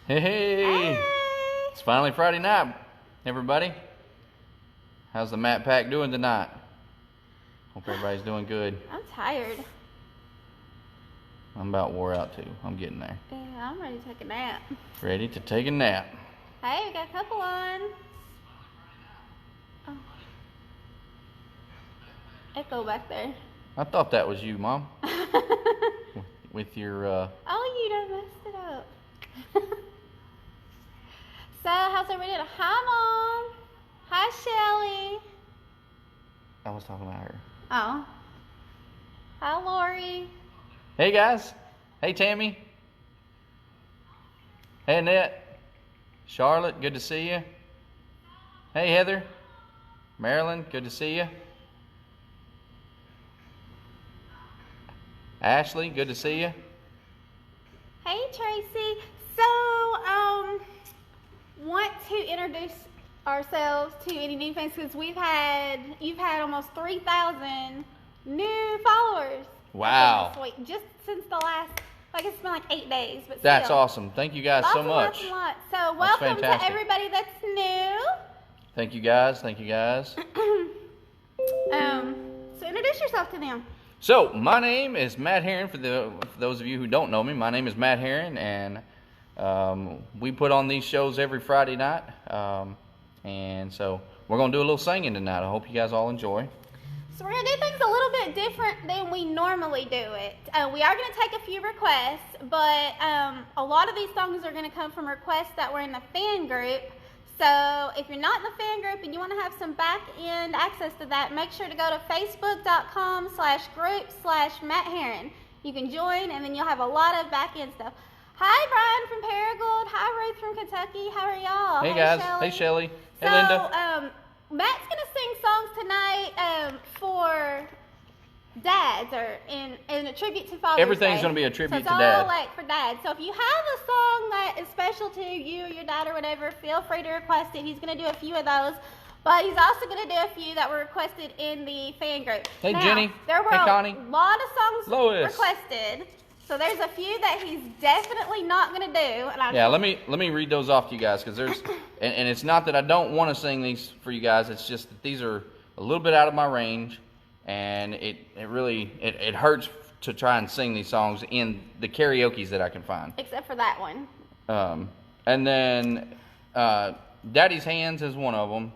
Hey! It's finally Friday night, everybody. How's the Matt Pack doing tonight? Hope everybody's doing good. I'm tired. I'm about wore out too. I'm getting there. Yeah, I'm ready to take a nap. Ready to take a nap. Hey, we got a couple on. Oh. Echo back there. I thought that was you, Mom. With your, Oh, you done messed it up. So, how's everybody doing? Hi, Mom. Hi, Shelly. I was talking about her. Oh. Hi, Lori. Hey, guys. Hey, Tammy. Hey, Annette. Charlotte, good to see you. Hey, Heather. Marilyn, good to see you. Ashley, good to see you. Hey, Tracy. So, want to introduce ourselves to any new fans because you've had almost 3,000 new followers. Wow. This week, just since the last, I guess it's been like 8 days, but That's still. awesome. Thank you guys so much. Lots. So welcome to everybody that's new. Thank you guys. Thank you guys. So introduce yourself to them. So my name is Matt Herren. For those of you who don't know me, my name is Matt Herren, and we put on these shows every Friday night. And so we're gonna do a little singing tonight. I hope you guys all enjoy. So we're going to do things a little bit different than we normally do it. We are going to take a few requests, but a lot of these songs are going to come from requests that were in the fan group. So if you're not in the fan group and you want to have some back-end access to that, make sure to go to facebook.com/group/Matt Herren. You can join, and then you'll have a lot of back-end stuff. Hi, Brian from Paragould. Hi, Ruth from Kentucky. How are y'all? Hey, guys. Shelley. Hey, Shelly. Hey, So, Linda. Matt's going to sing songs tonight for dads or in a tribute to Father's Everything's Day. going to be a tribute so to it's Dad. all like for dads. So if you have a song that is special to you or your dad or whatever, feel free to request it. He's going to do a few of those. But he's also going to do a few that were requested in the fan group. Hey, now, Jeanie. There were Hey, Connie. a lot of songs Lois. requested. So there's a few that he's definitely not going to do. And Yeah, let me read those off to you guys, because there's, and it's not that I don't want to sing these for you guys. It's just that these are a little bit out of my range, and it really hurts to try and sing these songs in the karaoke's that I can find. Except for that one. And then Daddy's Hands is one of them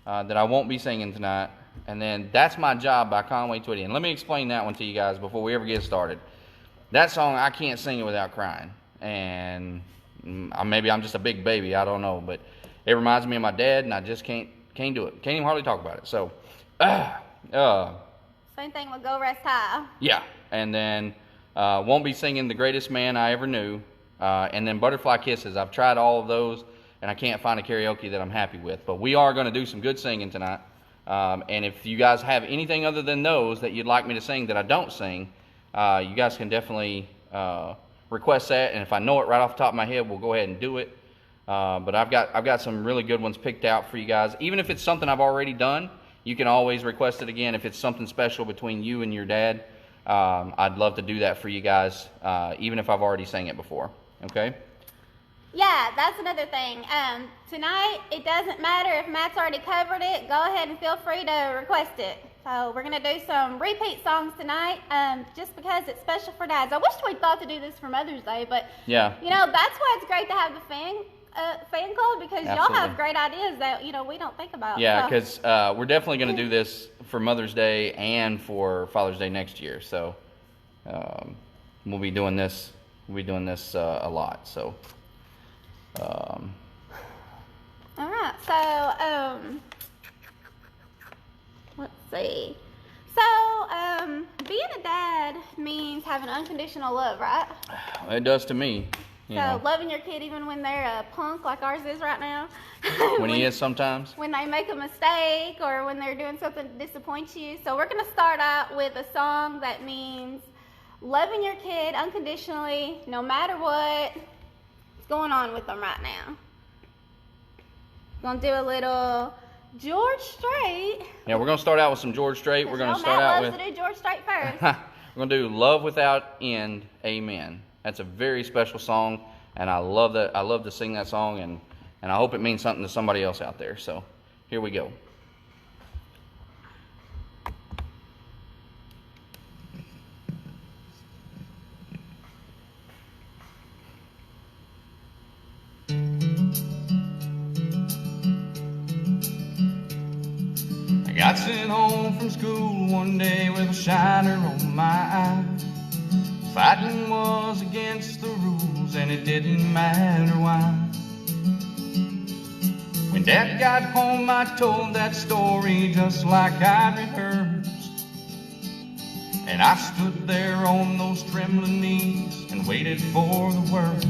that I won't be singing tonight. And then That's My Job by Conway Twitty. And let me explain that one to you guys before we ever get started. That song, I can't sing it without crying. And maybe I'm just a big baby, I don't know. But it reminds me of my dad, and I just can't do it. Can't even hardly talk about it. So, Same thing with Go Rest High. yeah. And then won't be singing The Greatest Man I Ever Knew. And then Butterfly Kisses. I've tried all of those, and I can't find a karaoke that I'm happy with. But we are going to do some good singing tonight. And if you guys have anything other than those that you'd like me to sing that I don't sing, you guys can definitely request that, and if I know it right off the top of my head, we'll go ahead and do it. But I've got some really good ones picked out for you guys. Even if it's something I've already done, you can always request it again. If it's something special between you and your dad, I'd love to do that for you guys, even if I've already sang it before. Okay? Yeah, that's another thing. Tonight, it doesn't matter if Matt's already covered it. Go ahead and feel free to request it. So we're going to do some repeat songs tonight, just because it's special for dads. I wish we'd thought to do this for Mother's Day, but yeah, that's why it's great to have the fan club, because Absolutely. y'all have great ideas that we don't think about. Yeah, because we're definitely going to do this for Mother's Day and for Father's Day next year. So we'll be doing this. A lot. So. All right. So let's see. So being a dad means having unconditional love, right? It does to me. You know. Loving your kid even when they're a punk like ours is right now. when he is sometimes. When they make a mistake or when they're doing something that disappoints you. So we're going to start out with a song that means loving your kid unconditionally, no matter what's going on with them right now. Gonna do a little George Strait. Yeah, we're gonna start out with some George Strait. We're gonna start out with. Matt loves to do George Strait first. We're gonna do "Love Without End." Amen. That's a very special song. And I love that. I love to sing that song, and I hope it means something to somebody else out there. So here we go. I got sent home from school one day with a shiner on my eye. Fighting was against the rules and it didn't matter why. When Dad got home I told that story just like I'd rehearsed. And I stood there on those trembling knees and waited for the worst.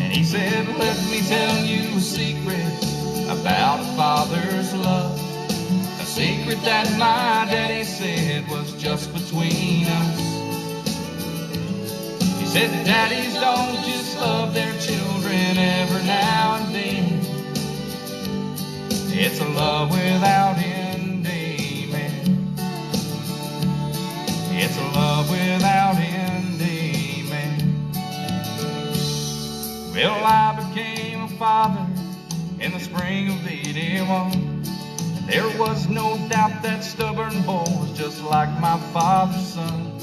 And he said, let me tell you a secret about a father's love. A secret that my daddy said was just between us. He said daddies don't just love their children every now and then. It's a love without end, amen. It's a love without end, amen. Well, I became a father in the spring of '81. There was no doubt that stubborn boy was just like my father's son.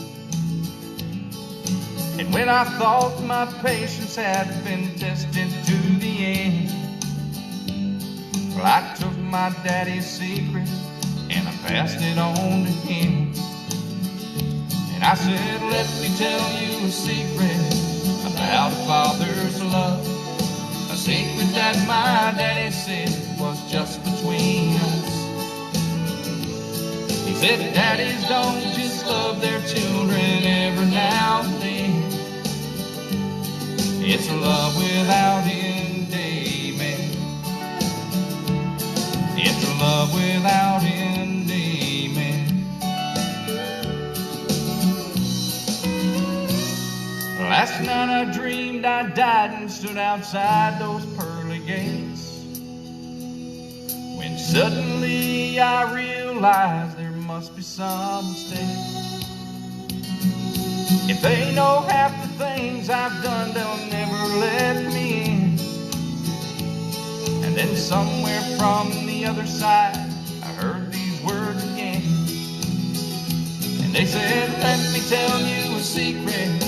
And when I thought my patience had been tested to the end, well, I took my daddy's secret and I passed it on to him. And I said, let me tell you a secret about a father's love. A secret that my daddy said was just between us. He said daddies don't just love their children every now and then. It's a love without end, amen. It's a love without end, amen. Last night I dreamed I died and stood outside those pearly gates. When suddenly I realized there must be some mistake. If they know half the things I've done, they'll never let me in. And then somewhere from the other side, I heard these words again. And they said, let me tell you a secret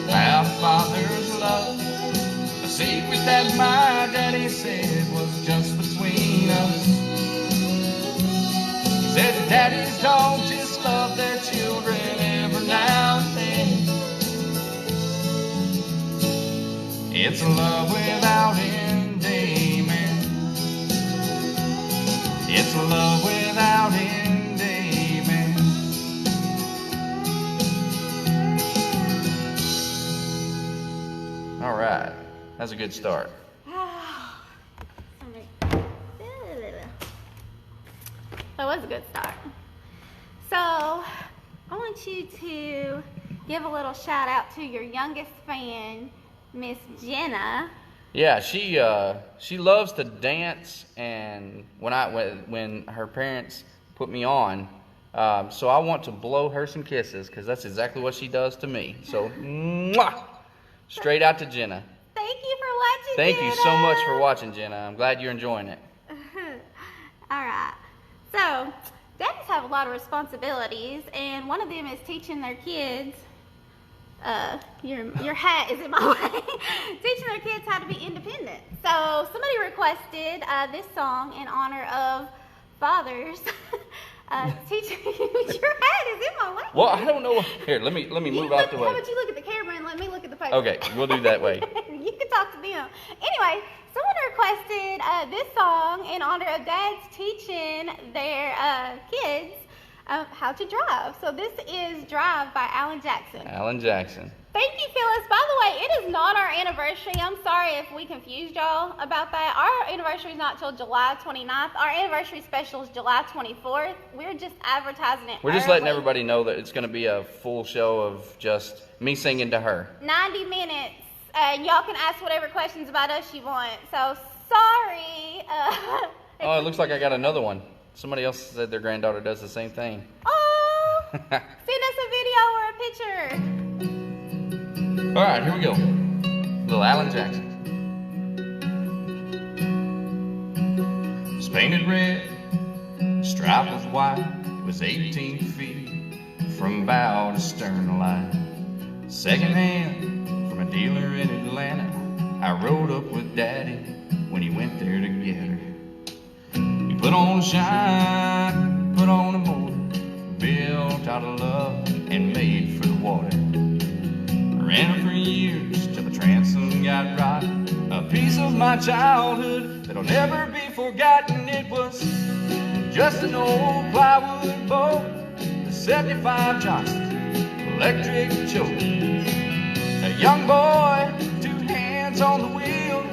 about a father's love. A secret that my daddy said was just between us. He said daddies don't just love their children every now and then. It's a love without end, amen. It's a love without end, amen. All right, that's a good start. That was a good start. So, I want you to give a little shout out to your youngest fan, Miss Jenna. Yeah, she loves to dance, and when her parents put me on, so I want to blow her some kisses because that's exactly what she does to me. So, mwah, straight out to Jenna. Thank you for watching, Thank Jenna. you so much for watching, Jenna. I'm glad you're enjoying it. All right. So, daddies have a lot of responsibilities, and one of them is teaching their kids. Your hat is in my way. Teaching their kids how to be independent. So somebody requested this song in honor of fathers. Teaching your hat is in my way. Well, I don't know. Here, let me move out the way. How about you look at the camera and let me look at the paper? Okay, we'll do that way. You can talk to them. Anyway, someone requested this song in honor of dads teaching their kids how to drive. So this is Drive by Alan Jackson. Alan Jackson. Thank you, Phyllis. By the way, it is not our anniversary. I'm sorry if we confused y'all about that. Our anniversary is not till July 29th. Our anniversary special is July 24th. We're just advertising it We're just letting everybody know that it's going to be a full show of just me singing to her. 90 minutes. Y'all can ask whatever questions about us you want. So, sorry. Oh, it looks like I got another one. Somebody else said their granddaughter does the same thing. Oh! Send us a video or a picture. All right, here we go. little Alan Jackson. It was painted red, stripe was white. It was 18 feet from bow to stern line. Second hand from a dealer in Atlanta. I rode up with Daddy when he went there to get her. He put on a shine, put on a motor, built out of love and made for the water. Ran her for years till the transom got rotten. A piece of my childhood that'll never be forgotten. It was just an old plywood boat, the 75 Johnson electric choke. A young boy, 2 hands on the wheel.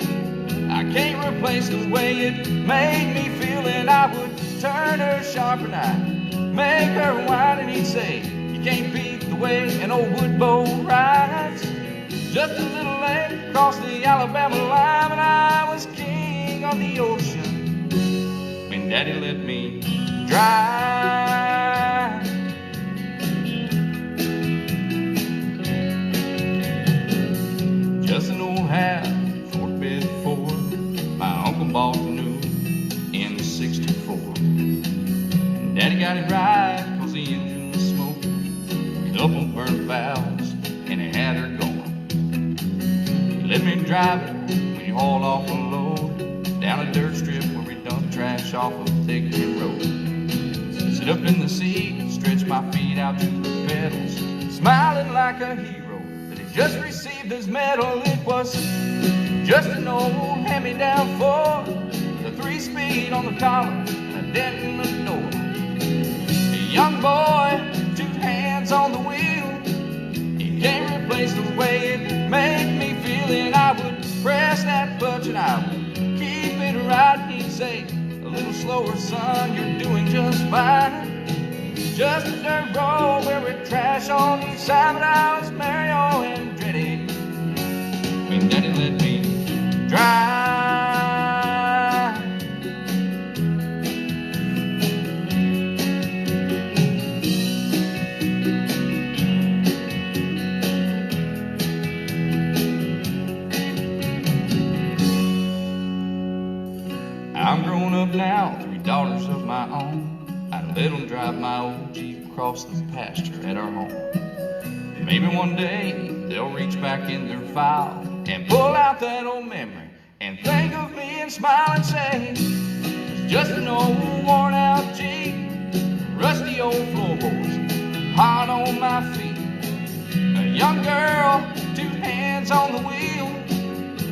I can't replace the way it made me feel. And I would turn her sharp and I'd make her whine. And he'd say, you can't beat the way an old wood boat rides. Just a little lane across the Alabama line. And I was king of the ocean when Daddy let me drive. Just an old half fork bed Ford my uncle bought new in '64. And Daddy got it right cause the engine was smoking, double burnt valves, and it had her going. He let me drive it when he hauled off a load down a dirt strip where we dumped trash off of thick road. Sit up in the seat, stretch my feet out to the pedals, smiling like a hero that had just received his medal. It was just an old hand-me-down Ford, the 3-speed on the collar and a dent in the door. A young boy, 2 hands on the wheel. He can't replace the way it made me feel. And I would press that clutch and I would keep it right. He'd say, a little slower, son, you're doing just fine. Just a dirt road where we trash on each side. But I was merry and dready when Daddy let me drive. I'm grown up now, 3 daughters of my own. I let them drive my old Jeep across the pasture at our home. Maybe one day they'll reach back in their file and pull out that old memory and think of me and smile and say, it's just an old worn out Jeep, rusty old floorboards, hard on my feet. A young girl, 2 hands on the wheel.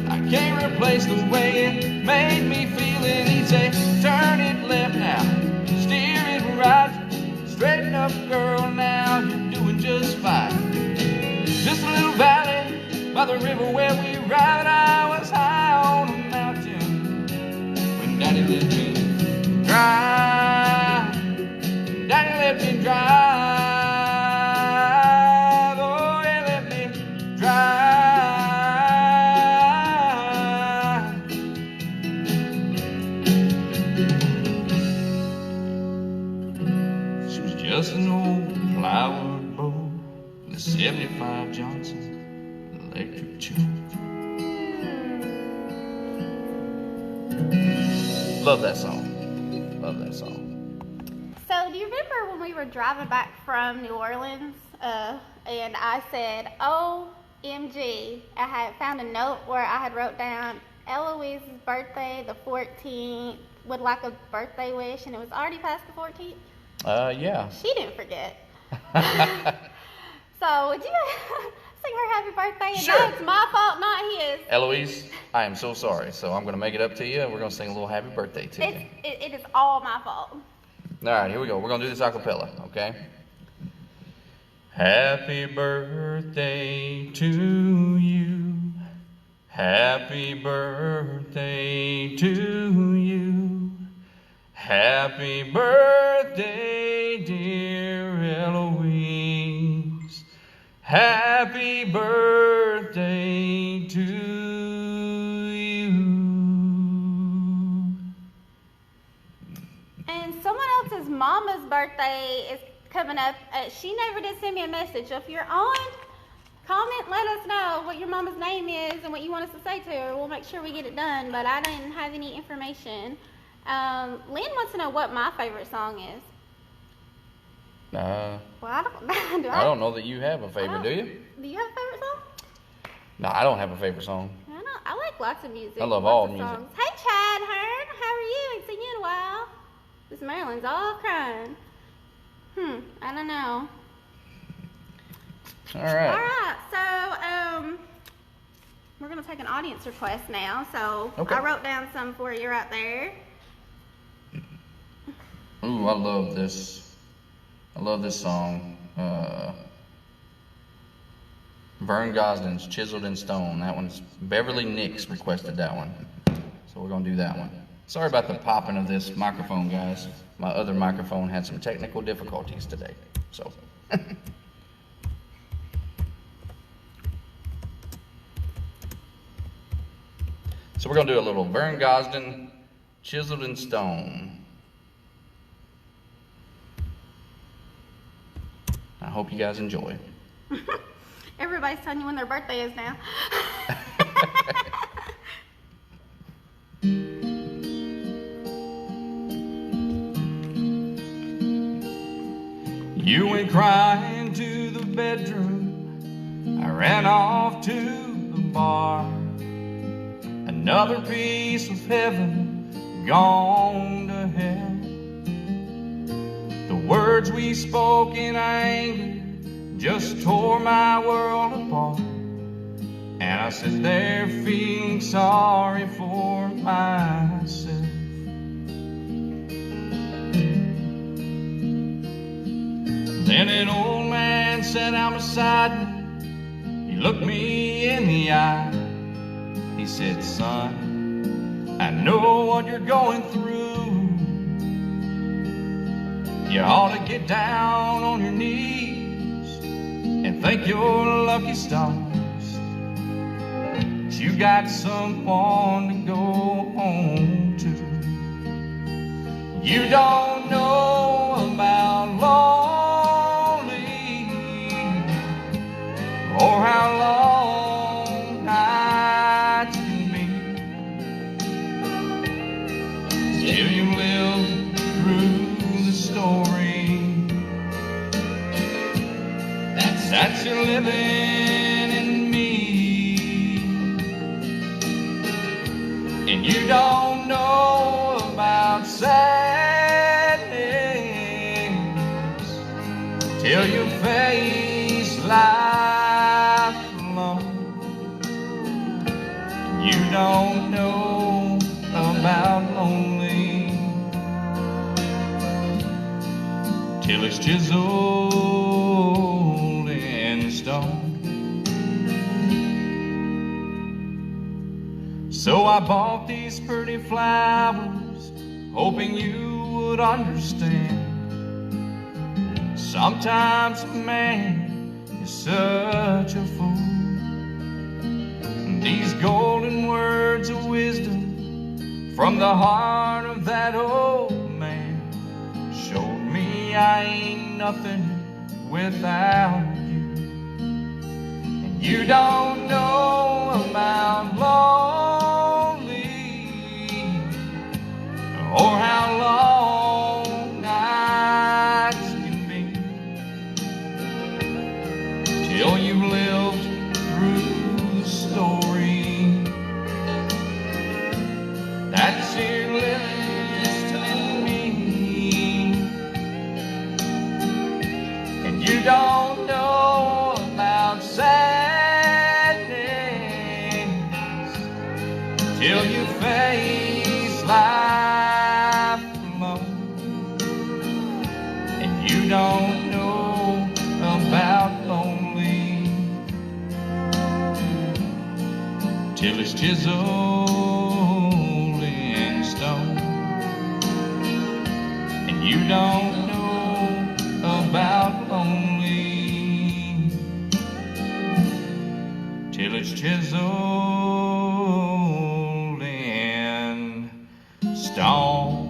I can't replace the way it made me feel. And he'd say, turn it left now, steer it right, straighten up girl now, you're doing just fine. Just a little valley by the river where we ride. I was high on a mountain when Daddy let me drive. Daddy let me drive. Oh, he let me drive. She was just an old plywood boat, the 75 Johnson electric choke. Love that song. Love that song. So, do you remember when we were driving back from New Orleans and I said, OMG, I had found a note where I had wrote down Eloise's birthday, the 14th, would like a birthday wish, and it was already past the 14th? Yeah. She didn't forget. So, would you sing her happy birthday? And Sure. now it's my fault, not his. Eloise, I am so sorry. So I'm going to make it up to you, and we're going to sing a little happy birthday to you. It is all my fault. All right, here we go. We're going to do this a cappella, okay? Happy birthday to you. Happy birthday to you. Happy birthday, dear Eloise. Happy birthday to you. And someone else's mama's birthday is coming up. She never did send me a message. So if you're on comment, let us know what your mama's name is and what you want us to say to her. We'll make sure we get it done, but I didn't have any information. Lynn wants to know what my favorite song is. Well, I don't know that you have a favorite, do you? Do you have a favorite song? No, I don't have a favorite song. I like lots of music. I love all music. Songs. Hey, Chad, Herren, how are you? Ain't seen you in a while. This Maryland's all crying. I don't know. All right. All right, so we're going to take an audience request now. So okay. I wrote down some for you right there. Ooh, I love this. I love this song. Vern Gosdin's Chiseled in Stone. That one's Beverly Nix requested that one. So we're going to do that one. Sorry about the popping of this microphone, guys. My other microphone had some technical difficulties today. So. So we're going to do a little Vern Gosdin, Chiseled in Stone. I hope you guys enjoy. Everybody's telling you when their birthday is now. You went crying to the bedroom. I ran off to the bar. Another piece of heaven gone to hell. The words we spoke in anger just tore my world apart. And I sit there feeling sorry for myself. Then an old man sat down beside me. He looked me in the eye. He said, son, I know what you're going through. You ought to get down on your knees and thank your lucky stars. You got someone to go home to. You don't know about lonely or how long nights can be till you live through the story. That's your living in me. And you don't know about sadness till you face life alone. You don't know about lonely till it's chiseled in stone. So I bought these pretty flowers, hoping you would understand. Sometimes a man is such a fool. These golden words of wisdom from the heart of that old man showed me I ain't nothing without you. And you don't know about lonely or how long nights can be till you've lived through the story. That's your living to me. And you don't know about sadness till you face life alone. And you don't know about lonely till it's chiseled in stone. And you don't know about lonely till it's chiseled in stone.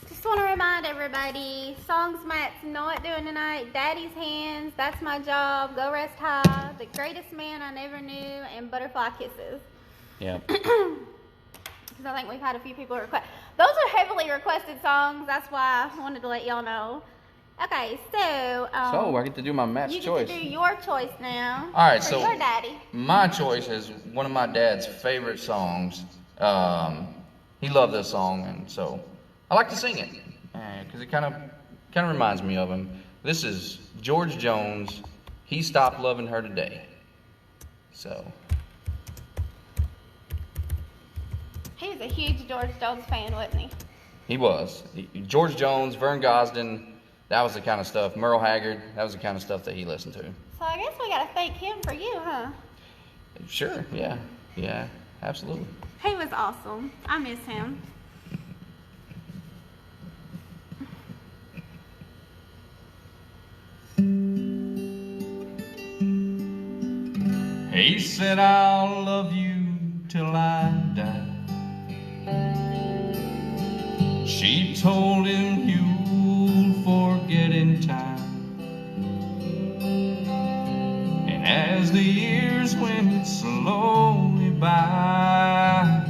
Just want to remind everybody, songs Matt's not doing tonight, Daddy's Hands, That's My Job, Go Rest High, The Greatest Man I Never Knew, and Butterfly Kisses. Yeah. Because I think we've had a few people request. Those are heavily requested songs. That's why I wanted to let y'all know. Okay, so I get to do my Matt's choice. You get to do your choice now. All right, for so your daddy. My choice is one of my dad's favorite songs. He loved this song, and so I like to sing it because it kind of reminds me of him. This is George Jones. He Stopped Loving Her Today. So. He was a huge George Jones fan, wasn't he? He was. George Jones, Vern Gosdin, that was the kind of stuff. Merle Haggard, that was the kind of stuff that he listened to. So I guess we got to thank him for you, huh? Sure, yeah. Yeah, absolutely. He was awesome. I miss him. He said, I'll love you till I die. She told him you'll forget in time. And as the years went slowly by,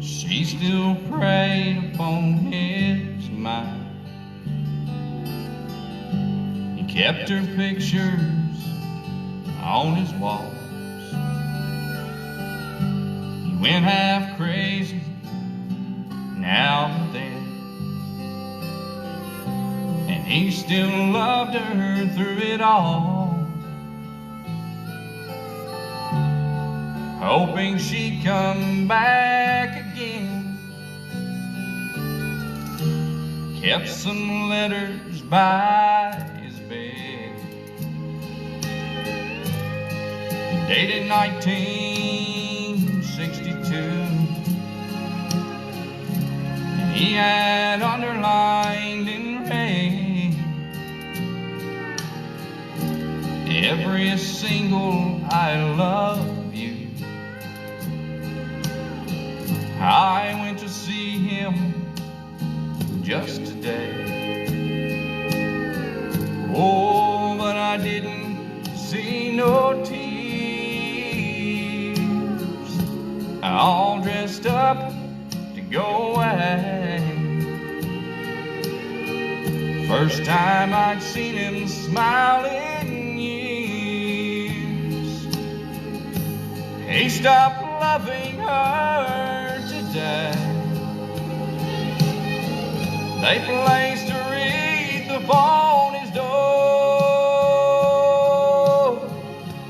she still preyed upon his mind. He kept her pictures on his walls. He went half crazy now and then, and he still loved her through it all, hoping she'd come back again. Kept some letters by his bed, dated 1962. He had underlined in red every single I love you. I went to see him just today. Oh, but I didn't see no tears. All dressed up to go away. First time I'd seen him smile in years. He stopped loving her today. They placed a wreath upon his door,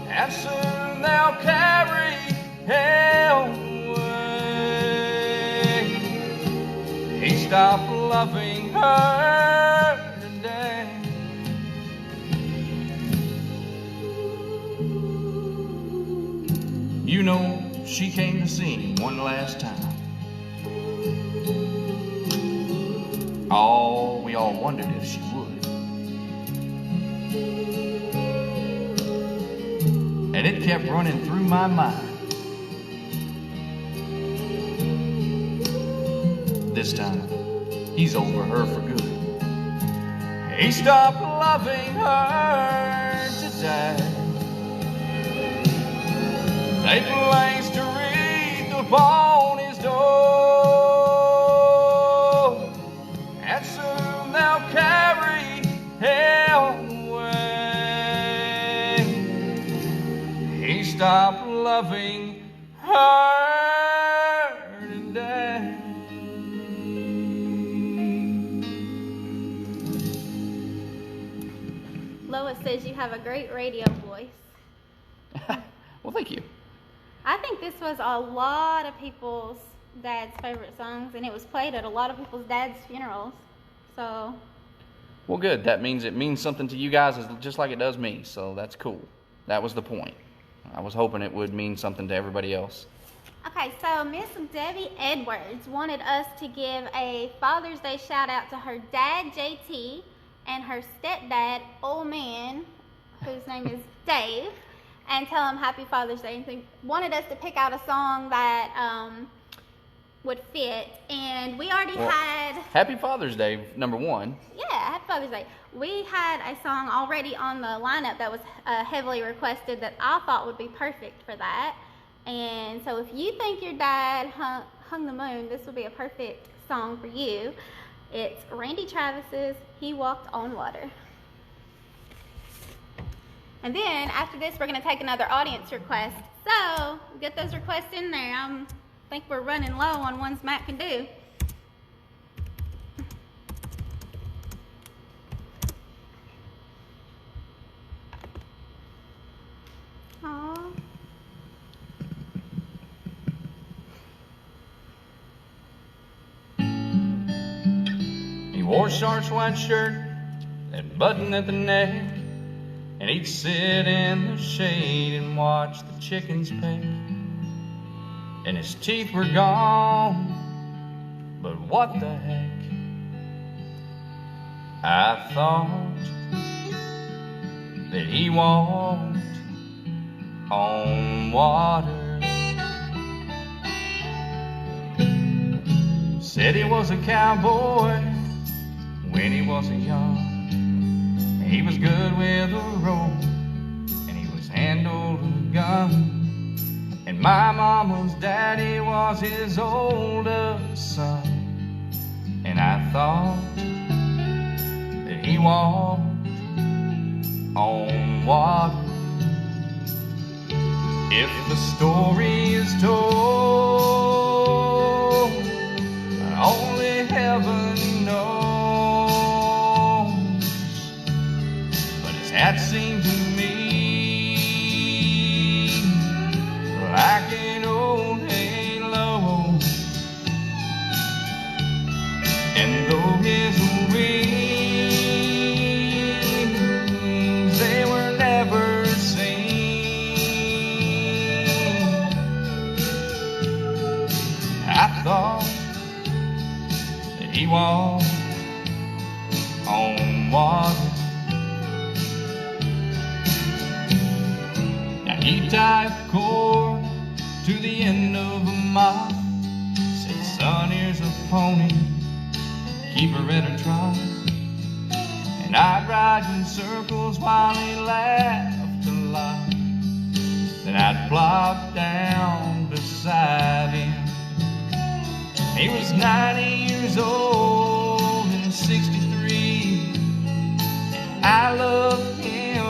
and soon they'll carry hell away. He stopped loving her today. You know, she came to see him one last time. Oh, we all wondered if she would. And it kept running through my mind. This time, he's over her for good. He stopped loving her today. They placed a wreath upon his door, and soon they'll carry hell away. He stopped loving her today. Lois says you have a great radio voice. Well, thank you. I think this was a lot of people's dad's favorite songs, and it was played at a lot of people's dad's funerals. So. Well, good. That means it means something to you guys just like it does me. So that's cool. That was the point. I was hoping it would mean something to everybody else. Okay, so Miss Debbie Edwards wanted us to give a Father's Day shout out to her dad, JT, and her stepdad, old man, whose name is Dave, and tell him Happy Father's Day. And wanted us to pick out a song that would fit. And we already Well, had... Happy Father's Day, number one. Yeah, Happy Father's Day. We had a song already on the lineup that was heavily requested that I thought would be perfect for that. And so if you think your dad hung the moon, this would be a perfect song for you. It's Randy Travis's He Walked on Water. And then after this, we're going to take another audience request. So get those requests in there. I think we're running low on ones Matt can do. Aww. He wore a starched white shirt, that button at the neck, and he'd sit in the shade and watch the chickens peck. And his teeth were gone, but what the heck? I thought that he walked on water. Said he was a cowboy when he was a young. He was good with a rope, and he was handled a gun. And my mama's daddy was his oldest son. And I thought that he walked on water. If the story is told, only heaven knows. But his hat seemed to me like an old halo. And though his wings, they were never seen, I thought that he walked on water. Now he tied the cord to the end of a mile. Said, son, here's a pony, keep her at a trot. And I'd ride in circles while he laughed a lot. Then I'd plop down beside him. He was 90 years old and 63. And I loved him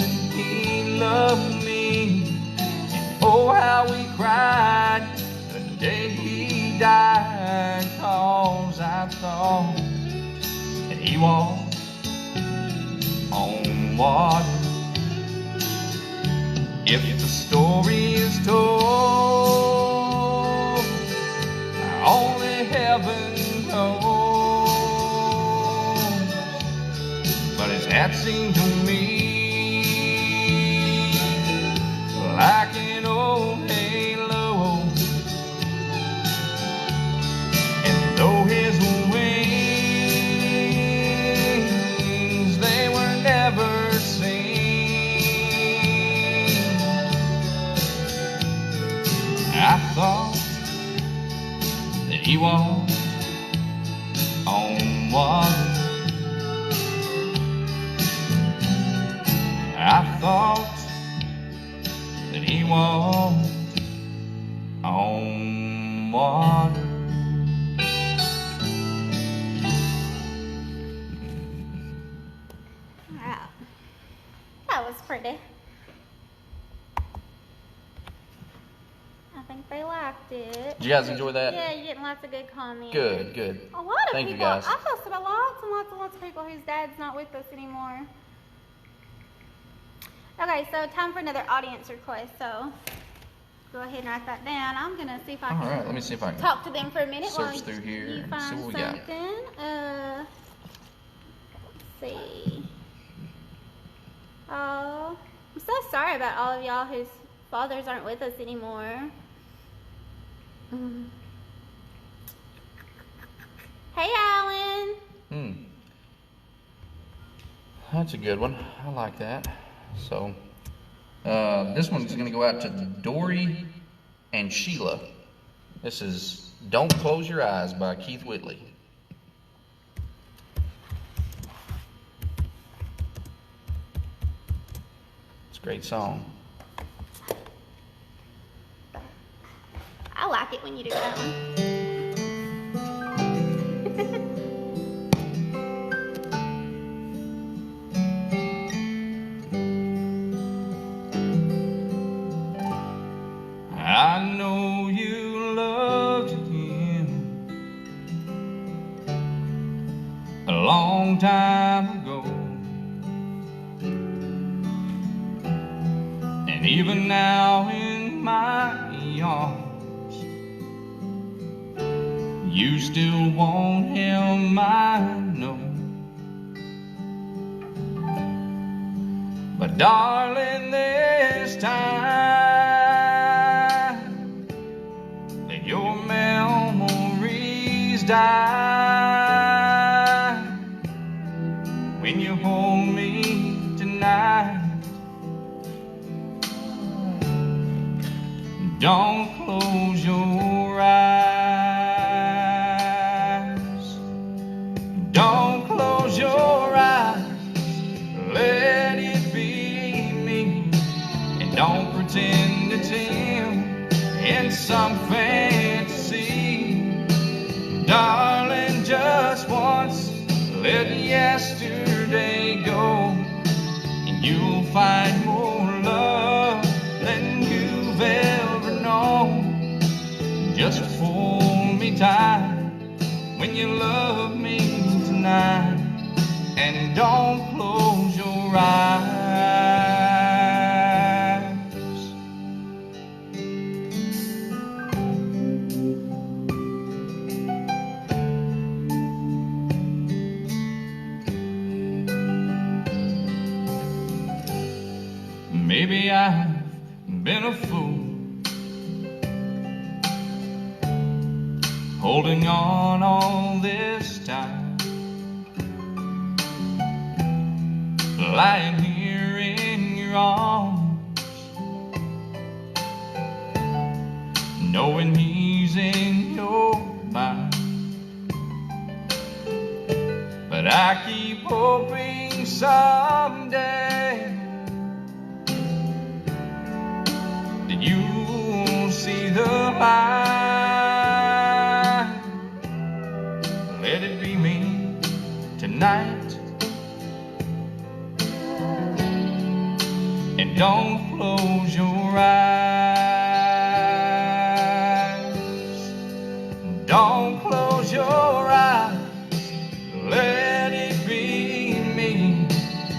and he loved me. And oh, how we cried the day he died, 'cause I thought that he walked on water. If the story is told, only heaven knows. But his hat seemed to me like an old halo. And though his wings, they were never seen, I thought that he walked on water. I thought that he walked on water. Wow. That was pretty. I think they liked it. Did you guys enjoy that? Yeah, you're getting lots of good comments. Good, good. A lot of Thank you, people. guys. I posted about lots and lots and lots of people whose dad's not with us anymore. Okay, so time for another audience request. So go ahead and write that down. I'm gonna see if I All can right, let me see if I can talk to them for a minute. search while through here you and find see what we got. something. Let's see. Oh, I'm so sorry about all of y'all whose fathers aren't with us anymore. Hey, Alan. That's a good one. I like that. So, this one's going to go out to Dory and Sheila. This is Don't Close Your Eyes by Keith Whitley. It's a great song. I like it when you do that one. I know you loved him a long time ago, and even now in my arms, you still want him, I know. But darling, this time, let your memories die. When you hold me tonight, don't close your eyes. Don't close your eyes. Let it be me. And don't pretend it's him in some fantasy. Darling, just once, let yesterday go, and you'll find more love than you've ever known. Just hold me tight when you love me tonight, and don't close your eyes. Maybe I've been a fool, holding on all this time, lying here in your arms, knowing he's in your mind. But I keep hoping someday that you'll see the light. Let it be me tonight, and don't close your eyes. Don't close your eyes. Let it be me,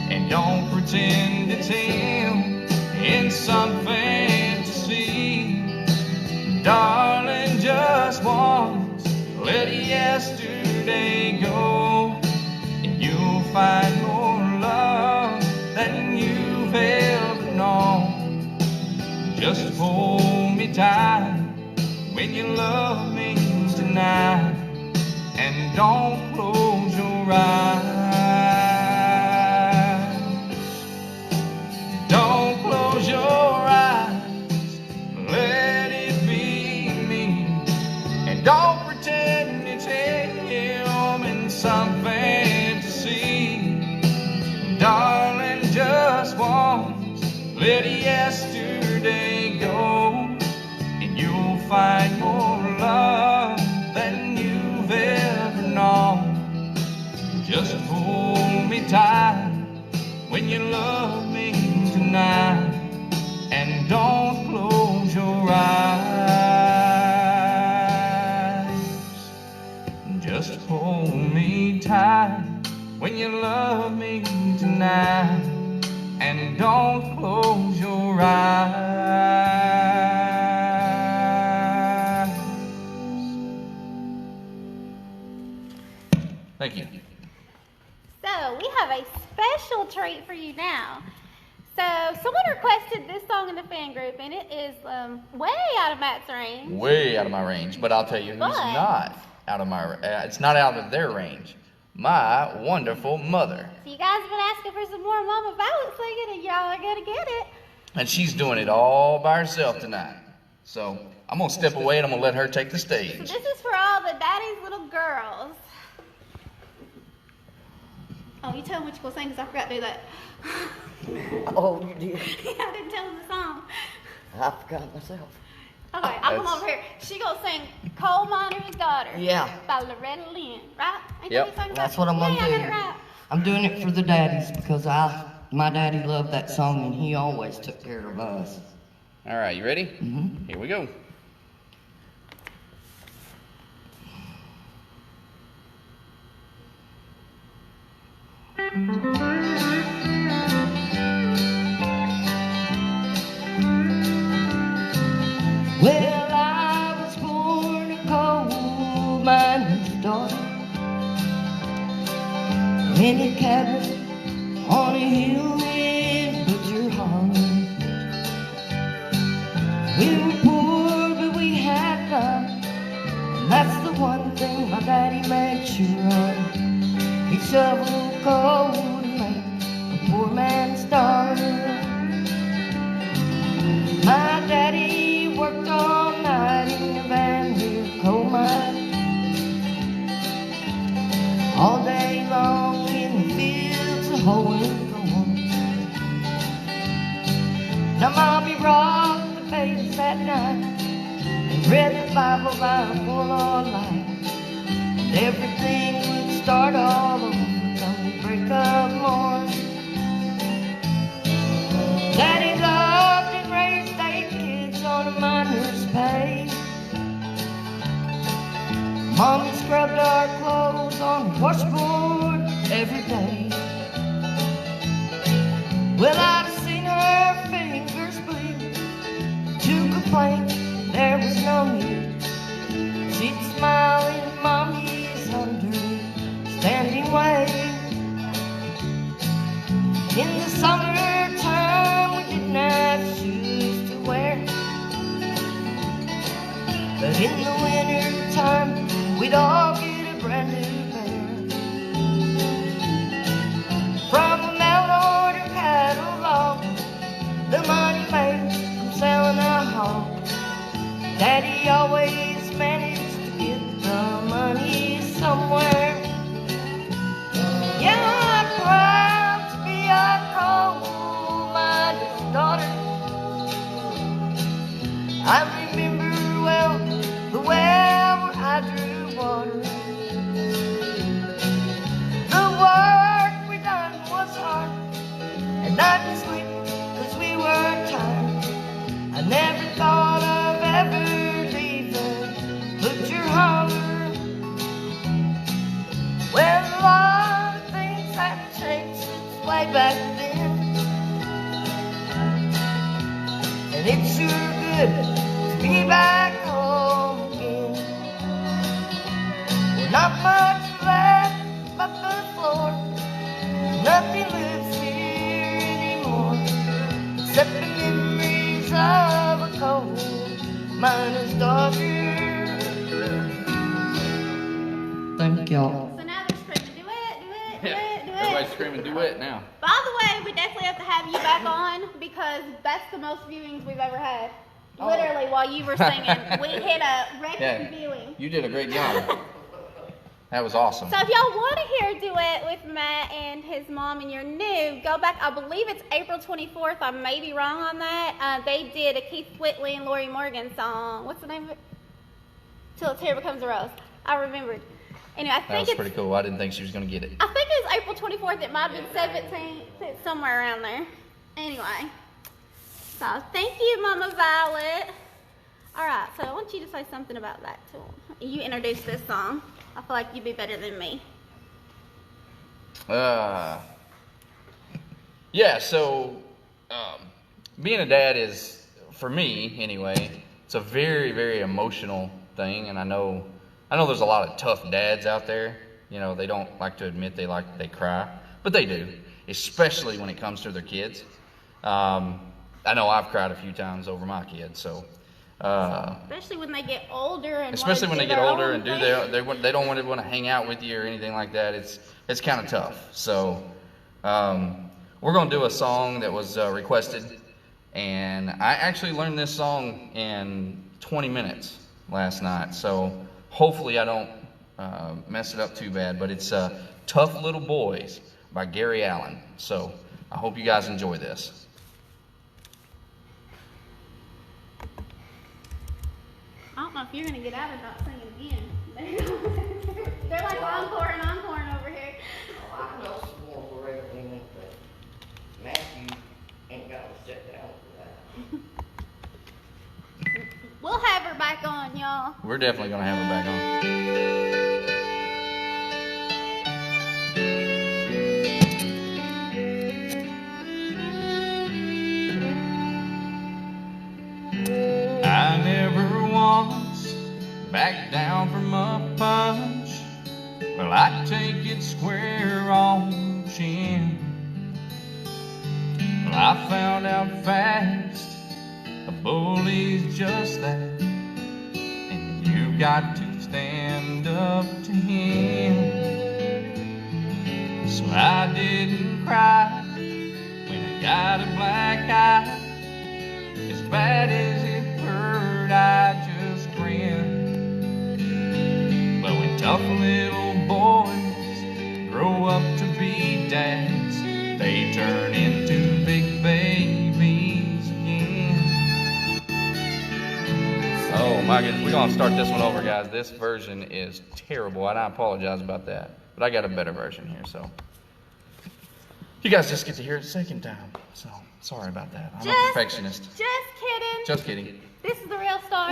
and don't pretend it's him in some fantasy. Darling, just once, let yesterday go, and you'll find more love than you've ever known. Just hold me tight when you love me tonight, and don't close your eyes. Don't close your eyes. Let it be me, and don't pretend it's him in some fantasy. Darling, just once, let yesterday go, and you'll find more love than you've ever known. Just hold me tight when you love me tonight, and don't close your eyes. Just hold me tight when you love me tonight, and don't close your eyes. Thank you. So we have a special treat for you now. So someone requested this song in the fan group, and it is way out of Matt's range. Way out of my range, but I'll tell you who's not out of my. It's not out of their range. My wonderful mother. So you guys have been asking for some more Mama Ballad singing, and y'all are gonna get it. And she's doing it all by herself tonight. So I'm going to step away and I'm going to let her take the So stage. this is for all the daddy's little girls. Oh, you tell them what you're going to sing because I forgot to do that. Oh, you did? Yeah, I didn't tell them the song. I forgot myself. Okay, I'll come over here. She gonna sing Coal Miner's Daughter. Yeah. By Loretta Lynn, right? Ain't Yep. that what you sang That's about? what I'm gonna Yeah, I got it do. right. I'm doing it for the daddies because my daddy loved that song and he always took care of us. All right, you ready? Mm-hmm. Here we go. Well, I was born a coal miner's daughter in a cabin on a hill in Butcher Hollow. We were poor, but we had love, and that's the one thing my daddy made sure of. He shoveled coal to make a poor man's daughter. My daddy worked all night in the Van Hill coal mine, all day long in the fields of hoeing corn. Now Mommy rocked the babies at night and read the Bible by a full-on light, and everything would start all over come the break of morn. Daddy loved and raised 8 kids on a miner's pay. Mommy scrubbed our clothes on the washboard every day. Well, I've seen her fingers bleed. To complain, there was no need. She'd smile in Mommy's understanding way. In the summertime, we didn't have shoes to wear, but in the wintertime, we'd all get a brand new pair. From a mail-order catalog, the money made from selling a hog, Daddy always managed to get the money somewhere. Yeah, I'm proud to be a coal miner's daughter. I remember well the well where I drew water. The work we done was hard and not sleep cause we were tired. I never thought of ever leaving Butcher Holler. Well, a lot of things have changed since way back then, and it's sure good to be back home again. Well, not much left but the floor, nothing lives here anymore except the memories of a coal miner's daughter. Thank y'all. So now they're screaming, do it. Everybody's screaming duet now. By the way, we definitely have to have you back on because that's the most viewings we've ever had. Oh. Literally, while you were singing, we hit a record Yeah. viewing. You did a great job. That was awesome. So if y'all want to hear a duet with Matt and his mom and you're new, go back. I believe it's April 24th. I may be wrong on that. They did a Keith Whitley and Lori Morgan song. What's the name of it? Till a Tear Becomes a Rose. I remembered. Anyway, I That think was it's. pretty cool. I didn't think she was going to get it. I think it was April 24th. It might have been 17th, somewhere around there. Anyway, so thank you, Mama Violet. All right, so I want you to say something about that to them. You introduced this song. I feel like you'd be better than me. Yeah, so being a dad is, for me anyway, it's a very, very emotional thing, and I know there's a lot of tough dads out there. You know, they don't like to admit they cry, but they do, especially when it comes to their kids. I know I've cried a few times over my kids, so. Especially when they get older and Especially when wanna they do get their older own and do thing. they don't want to hang out with you or anything like that. It's kind of tough. So we're gonna do a song that was requested And I actually learned this song in 20 minutes last night, so hopefully I don't mess it up too bad. But it's Tough Little Boys by Gary Allan. So I hope you guys enjoy this. I don't know if you're going to get out of not singing again. They're like encoring over here. Oh, I know some more Loretta in it, but Matthew ain't got to sit down for that. We'll have her back on, y'all. We're definitely going to have her back on. I never once backed down from a punch. Well, I take it square on the chin. Well, I found out fast a bully's just that, and you got to stand up to him. So I didn't cry when I got a black eye. As bad as it hurt, I just grinned. But when tough little boys grow up to be dads, they turn into big babies again. Oh my goodness, we're gonna start this one over, guys. This version is terrible, and I apologize about that. But I got a better version here, so you guys just get to hear it a second time. So sorry about that. I'm a perfectionist. Just kidding. Just kidding. This is the real start.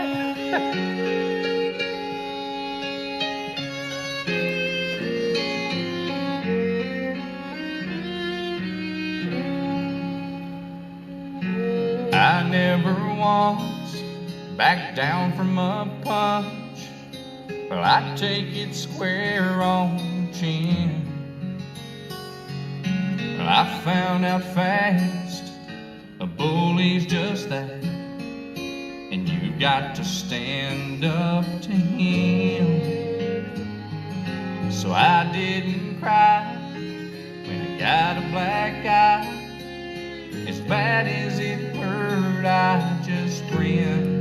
I never once backed down from a punch. Well, I take it square on the chin. Well, I found out fast a bully's just that, and you got to stand up to him. So I didn't cry when I got a black eye. As bad as it hurt, I just grinned.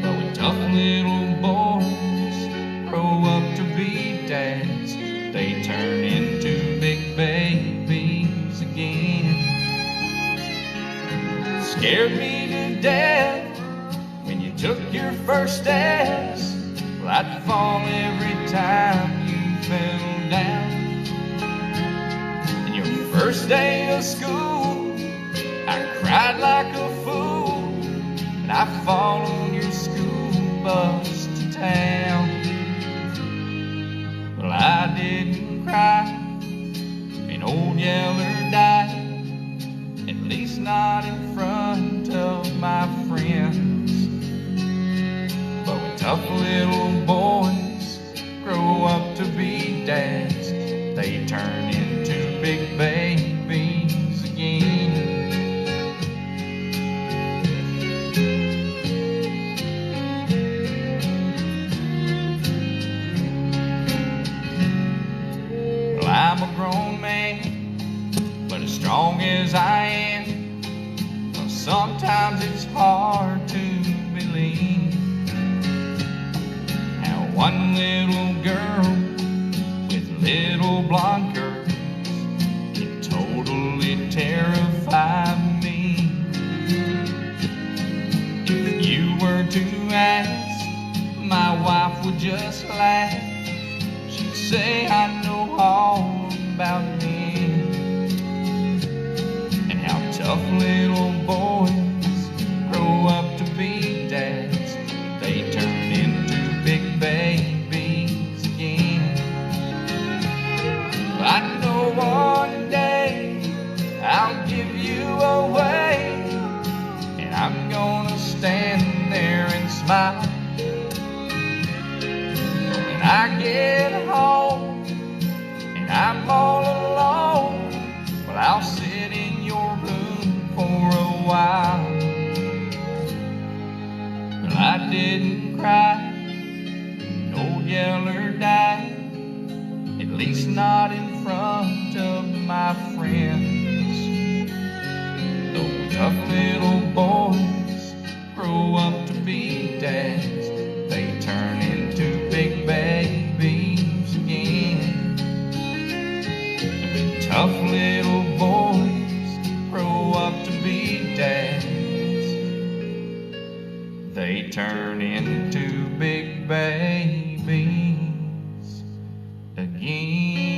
But when tough little boys grow up to be dads, they turn into big babies again. Scared me to death when you took your first steps. Well, I'd fall every time you fell down. And your first day of school, I cried like a fool, and I fall on your school bus to town. Well, I didn't cry when old Yeller died, at least not in front of my friends. But when tough little boys grow up to be dads, they turn into big babies again. Well, I'm a grown man, but as strong as I am, well, sometimes it's hard to believe how one little girl with little blonde curls can totally terrify me. If you were to ask, my wife would just laugh. She'd say I know all about men, and how tough little boys grow up to be dads. They turn into big babies again. I know one day I'll give you away, and I'm gonna stand there and smile. When I get home and I'm all alone, well, I'll sit in your room for a while. Well, I didn't cry when old Yeller died, at least not in front of my friends. Though Tough little boys grow up to be dads. They turn into big babies again. Tough little boys grow up to be dads. They turn into big babies again.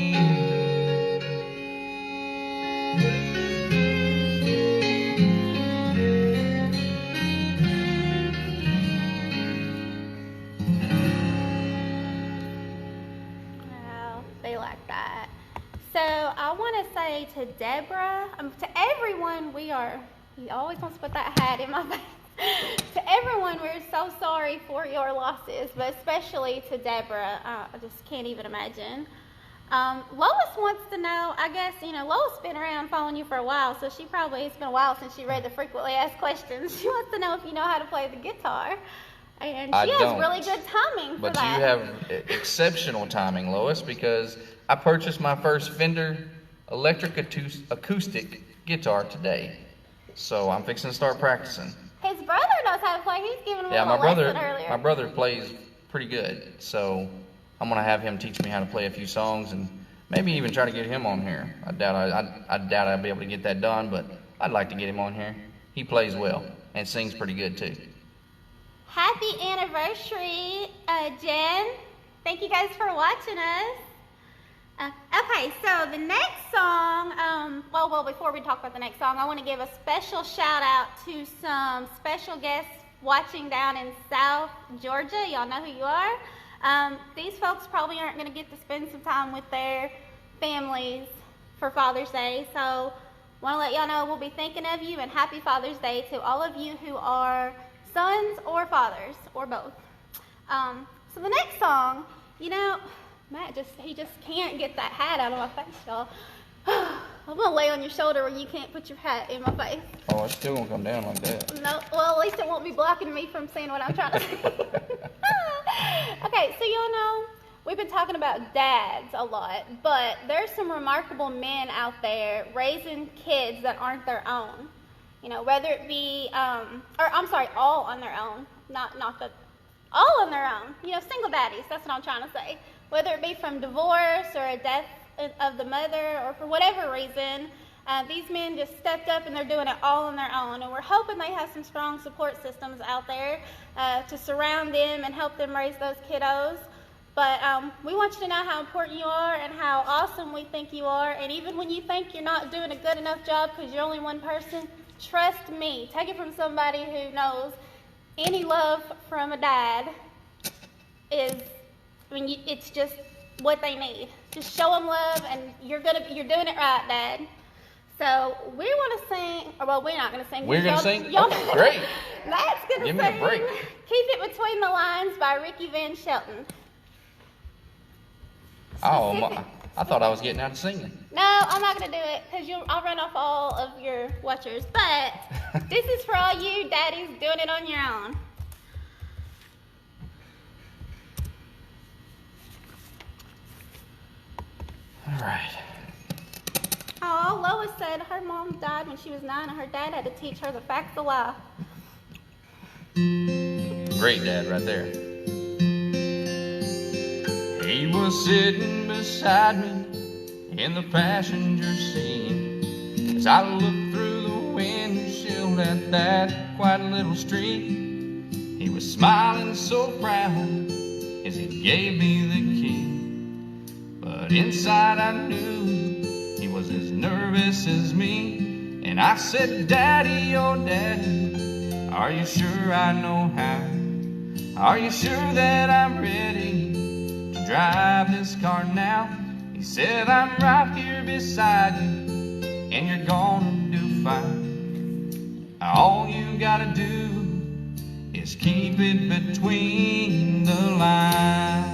Wow, they like that. So I want to say to Deborah, to everyone, he always wants to put that hat in my face. To everyone, we're so sorry for your losses, but especially to Deborah. I just can't even imagine. Lois wants to know, I guess, Lois been around following you for a while, so it's been a while since she read the frequently asked questions. She wants to know if you know how to play the guitar. And she has really good timing for that. But you have exceptional timing, Lois, because I purchased my first Fender electric acoustic guitar today. So I'm fixing to start practicing. His brother knows how to play. He's giving him a my lesson earlier. My brother plays pretty good, so I'm gonna have him teach me how to play a few songs and maybe even try to get him on here. I doubt I'll be able to get that done, but I'd like to get him on here. He plays well and sings pretty good too. Happy anniversary, Jen. Thank you guys for watching us. Okay, so the next song, well, before we talk about the next song, I want to give a special shout out to some special guests watching down in South Georgia. Y'all know who you are. These folks probably aren't going to get to spend some time with their families for Father's Day, so want to let y'all know we'll be thinking of you, and happy Father's Day to all of you who are sons or fathers, or both. So the next song, Matt he just can't get that hat out of my face, y'all. I'm gonna lay on your shoulder where you can't put your hat in my face. Oh, it's still gonna come down like that. No, well, at least it won't be blocking me from seeing what I'm trying to say. Okay, so y'all know we've been talking about dads a lot, but there's some remarkable men out there raising kids that aren't their own. Whether it be, all on their own, all on their own. Single daddies. That's what I'm trying to say. Whether it be from divorce or a death of the mother or for whatever reason, these men just stepped up and they're doing it all on their own. And we're hoping they have some strong support systems out there to surround them and help them raise those kiddos. But we want you to know how important you are and how awesome we think you are. And even when you think you're not doing a good enough job because you're only one person, trust me. Take it from somebody who knows any love from a dad it's just what they need. Just show them love, and you're doing it right, Dad. So we want to sing. Well, we're not going to sing. We're going to sing. Y'all, okay, great. Matt's going to sing. Give me a break. Keep It Between the Lines by Ricky Van Shelton. Oh, I thought I was getting out of singing. No, I'm not going to do it because I'll run off all of your watchers. But this is for all you daddies doing it on your own. All right. Oh, Lois said her mom died when she was 9 and her dad had to teach her the facts of life. Great dad right there. He was sitting beside me in the passenger seat as I looked through the windshield at that quiet little street. He was smiling so proud as he gave me the key. But inside I knew he was as nervous as me. And I said, Daddy, oh Daddy, are you sure I know how? Are you sure that I'm ready to drive this car now? He said, I'm right here beside you, and you're gonna do fine. All you gotta do is keep it between the lines.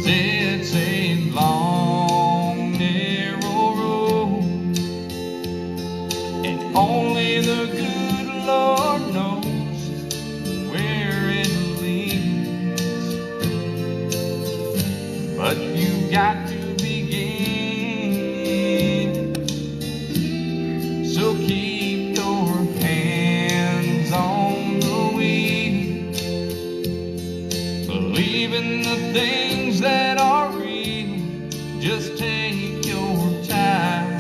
It's a long, narrow road, and only the good Lord knows where it leads. But you got to begin believe in the things that are real. Just take your time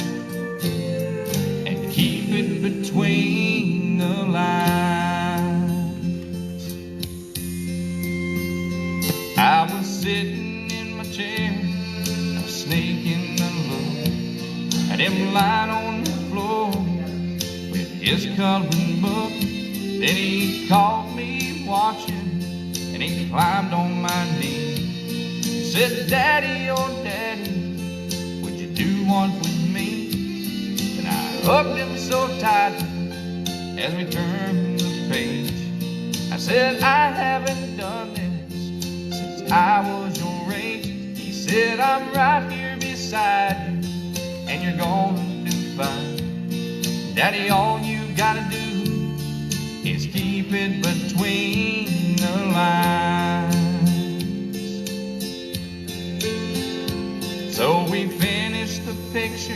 and keep it between the lines. I was sitting in my chair, a snake in the loaf, and him lying on the floor with his coloring book. Then he caught me watching, and he climbed on my knee. He said, Daddy, oh Daddy, would you do one for me? And I hugged him so tight as we turned the page. I said, I haven't done this since I was your age. He said, I'm right here beside you, and you're gonna do fine. Daddy, all you gotta do is keep it between the lines. So we finished the picture,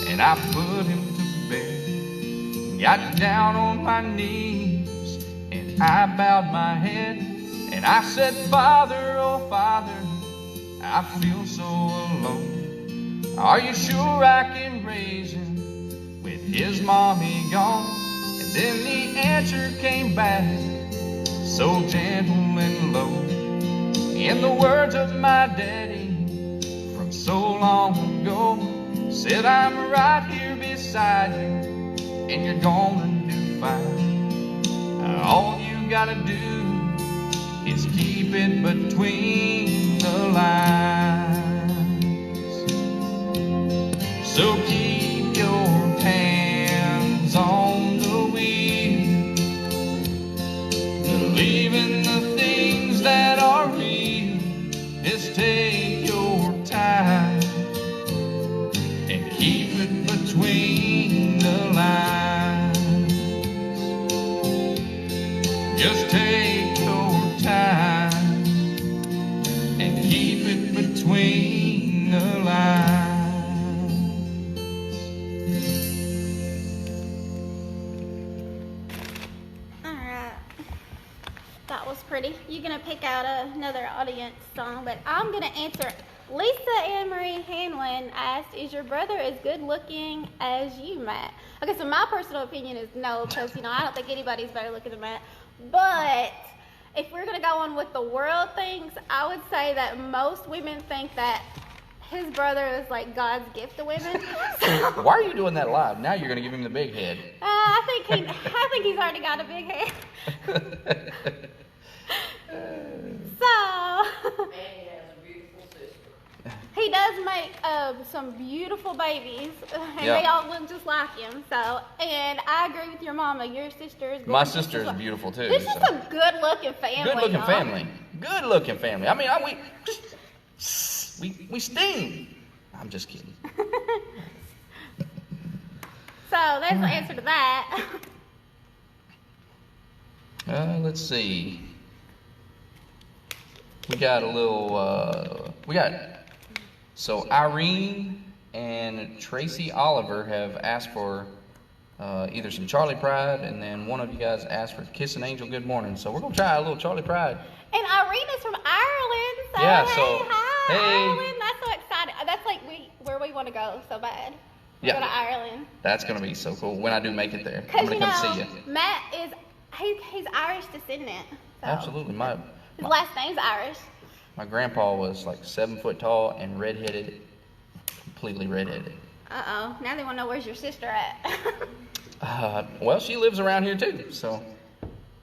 and I put him to bed. Got down on my knees, and I bowed my head, and I said, Father, oh Father, I feel so alone. Are you sure I can raise him with his mommy gone? And then the answer came back, so gentle and low, in the words of my daddy from so long ago. Said, I'm right here beside you, and you're gonna do fine. All you gotta do is keep it between the lines. So keep your hands on the wheel, believe in the things that are real. Just take your time and keep it between the lines. Just take your time and keep it between the lines. Alright. That was pretty. You're going to pick out another audience song, but I'm going to answer. Lisa Ann Marie Hanlon asked, is your brother as good looking as you, Matt? Okay, so my personal opinion is no, because, I don't think anybody's better looking than Matt. But if we're going to go on what the world thinks, I would say that most women think that his brother is like God's gift to women. Why are you doing that live? Now you're going to give him the big head. I think he's already got a big head. So he does make some beautiful babies, and Yep. they all look just like him. So, and I agree with your mama. Your sister is My gorgeous. sister is beautiful too. This is so. a good-looking family. Good-looking y'all. family. Good-looking family. I mean, we sting. I'm just kidding. So there's the answer to that. Let's see. We got a little. So Irene and Tracy Oliver have asked for either some Charley Pride, and then one of you guys asked for Kiss an Angel Good Morning. So we're gonna try a little Charley Pride. And Irene is from Ireland. So Yeah, hey, so, hi, hey. Ireland. That's so exciting. That's like where we want to go so bad. Yeah. Go to Ireland. That's gonna be so cool when I do make it there. I'm Because gonna come see you. Matt is he's Irish descendant. So Absolutely. his last name's Irish. My grandpa was like 7 foot tall and redheaded, completely redheaded. Uh-oh. Now they want to know where's your sister at. Well, she lives around here too, so.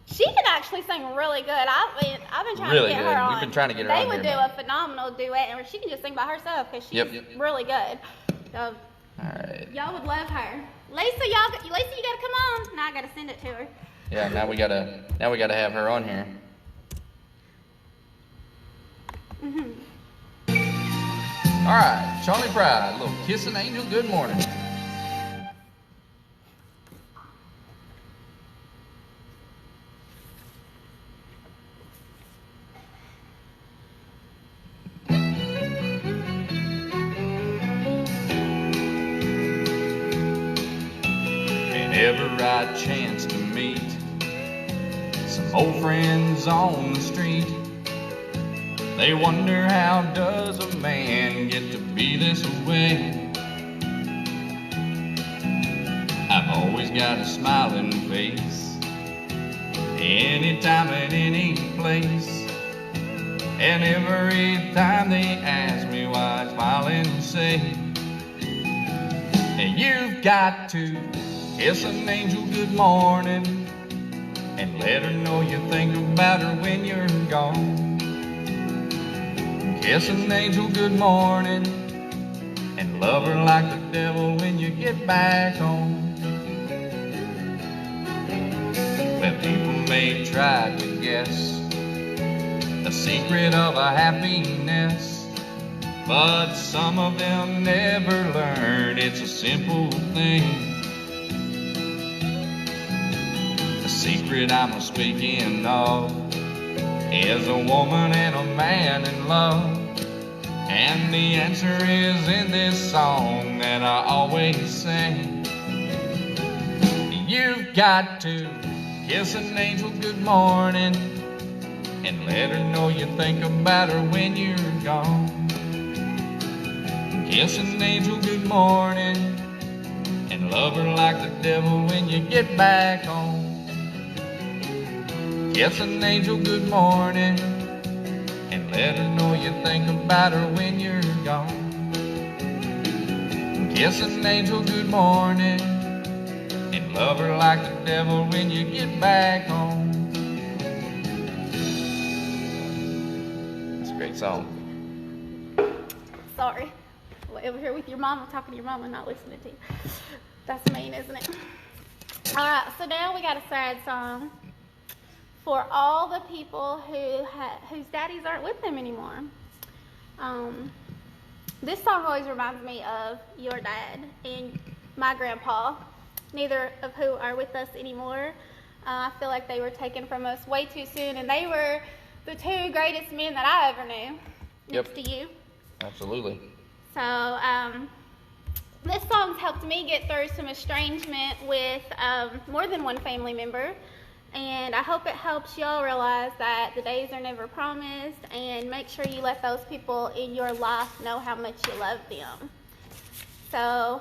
She can actually sing really good. I've been trying Really to get good. her on. We've been trying to get her they on would here, do a phenomenal duet, and she can just sing by herself because she's really good. So All right. y'all would love her. Lisa, you gotta come on. Now I gotta send it to her. Yeah, now we gotta have her on here. All right, Charley Pride, a little Kiss an Angel Good Morning. Whenever I chance to meet some old friends on the street, They wonder how does a man get to be this way. I've always got a smiling face, anytime and any place. And every time they ask me why I smile and say, and you've got to kiss an angel good morning and let her know you think about her when you're gone. Kiss an angel good morning and love her like the devil when you get back home. Well, people may try to guess the secret of a happiness, but some of them never learn it's a simple thing. The secret I'm speaking of is a woman and a man in love, and the answer is in this song that I always sing. You've got to kiss an angel good morning and let her know you think about her when you're gone. Kiss an angel good morning and love her like the devil when you get back home. Kiss an angel good morning and let her know you think about her when you're gone. Kiss an angel good morning and love her like the devil when you get back home. Song. Sorry. Over here with your mama, talking to your mama, not listening to you. That's mean, isn't it? Alright, so now we got a sad song for all the people whose daddies aren't with them anymore. This song always reminds me of your dad and my grandpa, neither of who are with us anymore. I feel like they were taken from us way too soon, and they were the two greatest men that I ever knew, next to you. Absolutely. So, this song's helped me get through some estrangement with more than one family member, and I hope it helps y'all realize that the days are never promised, and make sure you let those people in your life know how much you love them. So,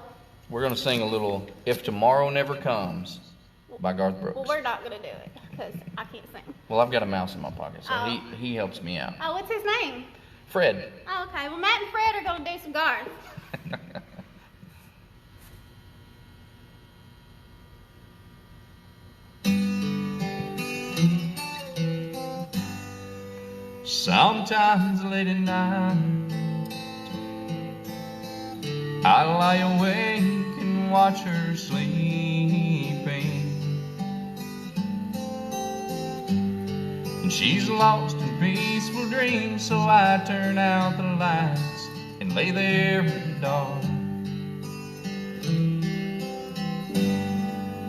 we're going to sing a little If Tomorrow Never Comes by Garth Brooks. Well, we're not going to do it, because I can't sing. Well, I've got a mouse in my pocket, so he helps me out. Oh, what's his name? Fred. Oh, okay. Well, Matt and Fred are going to do some Garth. Sometimes late at night I lie awake and watch her sleeping, and she's lost in peaceful dreams. So I turn out the lights and lay there in the dark,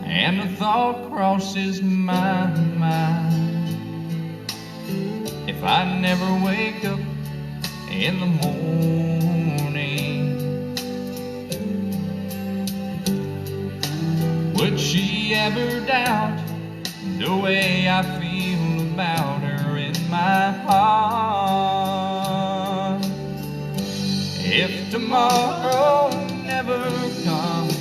and the thought crosses my mind, if I never wake up in the morning, would she ever doubt the way I feel about her in my heart? If tomorrow never comes,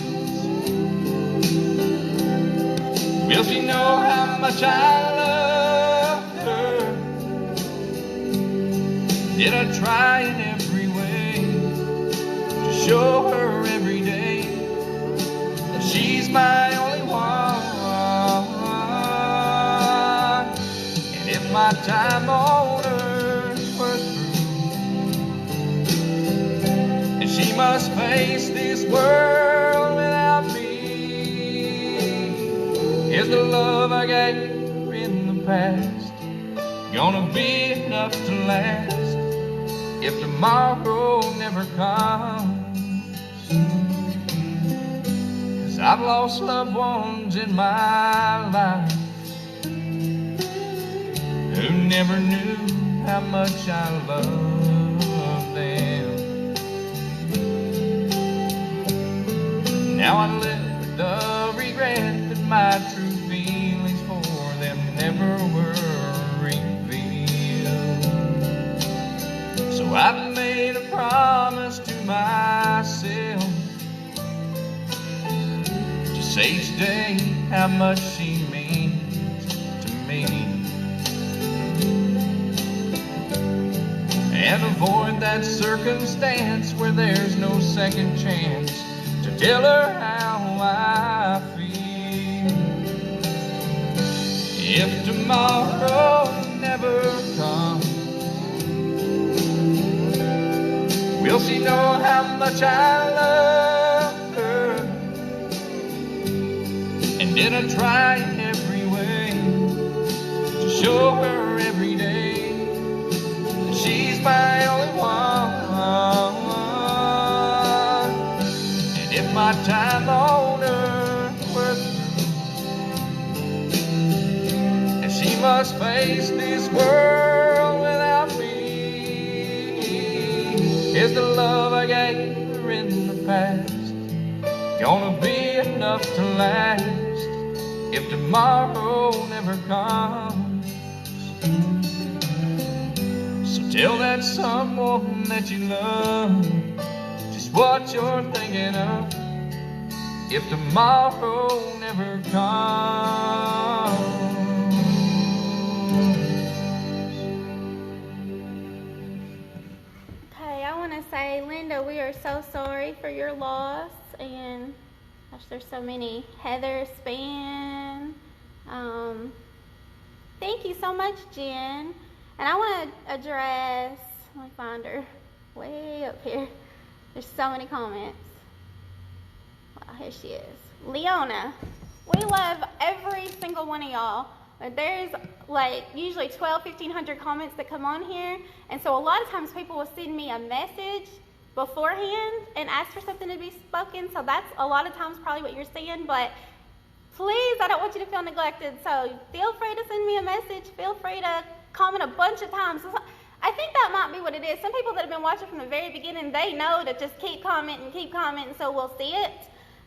will she know how much I love her? Did I try in every way to show her every day that she's my only one? And if my time on earth were through, and she must face this world without me, is the love I gave her in the past gonna be enough to last if tomorrow never comes? 'Cause I've lost loved ones in my life who never knew how much I loved them. Now I live with the regret that my true feelings for them never were revealed. I've made a promise to myself to say each day how much she means to me, and avoid that circumstance where there's no second chance to tell her how I feel. If tomorrow never comes, will she know how much I love her? And did I try in every way to show her every day that she's my only one? And if my time on earth were through, and she must face this world without me, is the love I gave her in the past gonna be enough to last if tomorrow never comes? So tell that someone that you love just what you're thinking of if tomorrow never comes. Say, Linda, we are so sorry for your loss, and gosh, there's so many. Heather, Span, thank you so much, Jen. And I want to address, let me find her, way up here. There's so many comments. Wow, here she is. Leona, we love every single one of y'all. There's like usually 1,500 comments that come on here, and so a lot of times people will send me a message beforehand and ask for something to be spoken, so that's a lot of times probably what you're seeing, but please, I don't want you to feel neglected, so feel free to send me a message, feel free to comment a bunch of times. I think that might be what it is. Some people that have been watching from the very beginning, they know to just keep commenting, so we'll see it.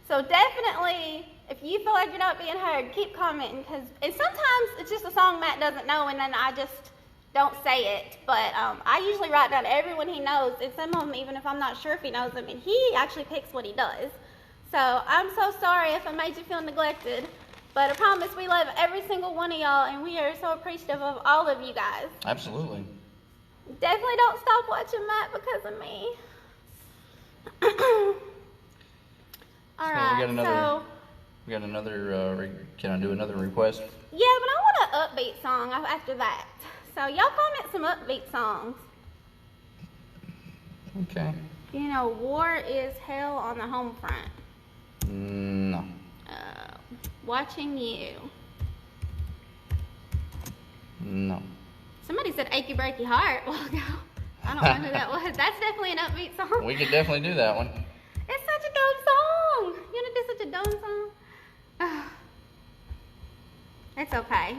So definitely, if you feel like you're not being heard, keep commenting, and sometimes it's just a song Matt doesn't know, and then I just don't say it. But I usually write down everyone he knows, and some of them, even if I'm not sure if he knows them, and he actually picks what he does. So I'm so sorry if I made you feel neglected, but I promise we love every single one of y'all, and we are so appreciative of all of you guys. Absolutely. Definitely don't stop watching Matt because of me. All right, we got another, can I do another request? Yeah, but I want an upbeat song after that. So y'all comment some upbeat songs. Okay. You know, war is hell on the home front. No. Watching you. No. Somebody said Achy Breaky Heart a while ago. I don't know who that was. That's definitely an upbeat song. We could definitely do that one. It's such a dumb song. You want to do such a dumb song? It's okay.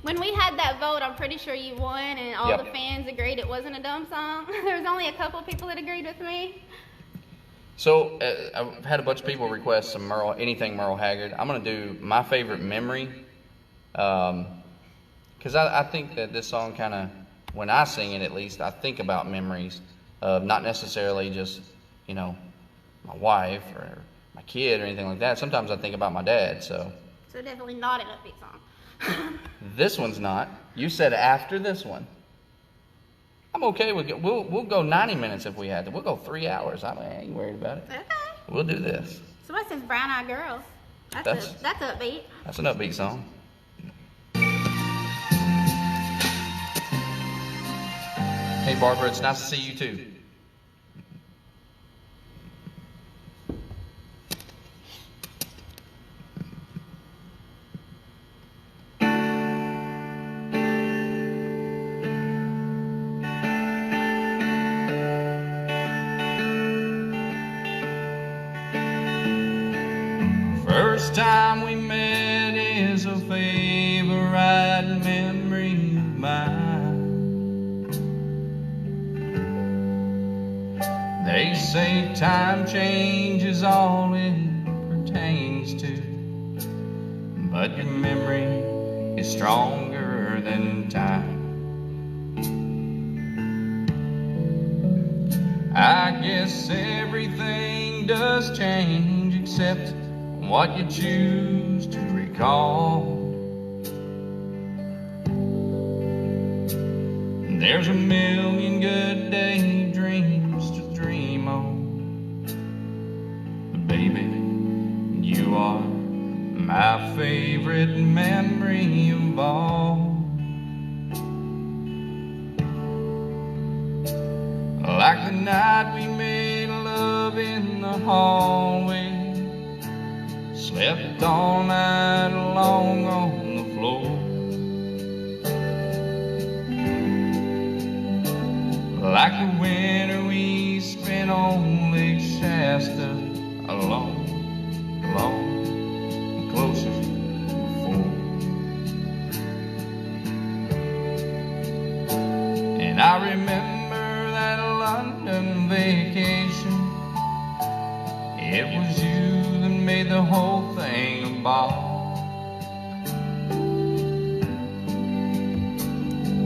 When we had that vote, I'm pretty sure you won, and all the fans agreed it wasn't a dumb song. There was only a couple people that agreed with me. So I've had a bunch of people request some anything Merle Haggard. I'm gonna do my favorite memory, because I think that this song kind of, when I sing it at least, I think about memories of not necessarily just, you know, my wife or my kid or anything like that. Sometimes I think about my dad. So definitely not an upbeat song. This one's not. You said after this one. I'm okay with it. We'll go 90 minutes if we had to. We'll go 3 hours. I ain't worried about it. Okay. We'll do this. Somebody says Brown Eyed Girl. That's upbeat. That's an upbeat song. Hey Barbara, it's nice to see you too. First time we met is a favorite memory of mine. They say time changes all it pertains to, but your memory is stronger than time. guess everything does change except what you choose to recall. There's a million good daydreams to dream on, but baby, you are my favorite memory of all. Like the night we made love in the hallway, slept all night long on the floor. Like the winter we spent on Lake Shasta, alone, closer before. And I remember that London vacation. It was you that made the whole thing a ball.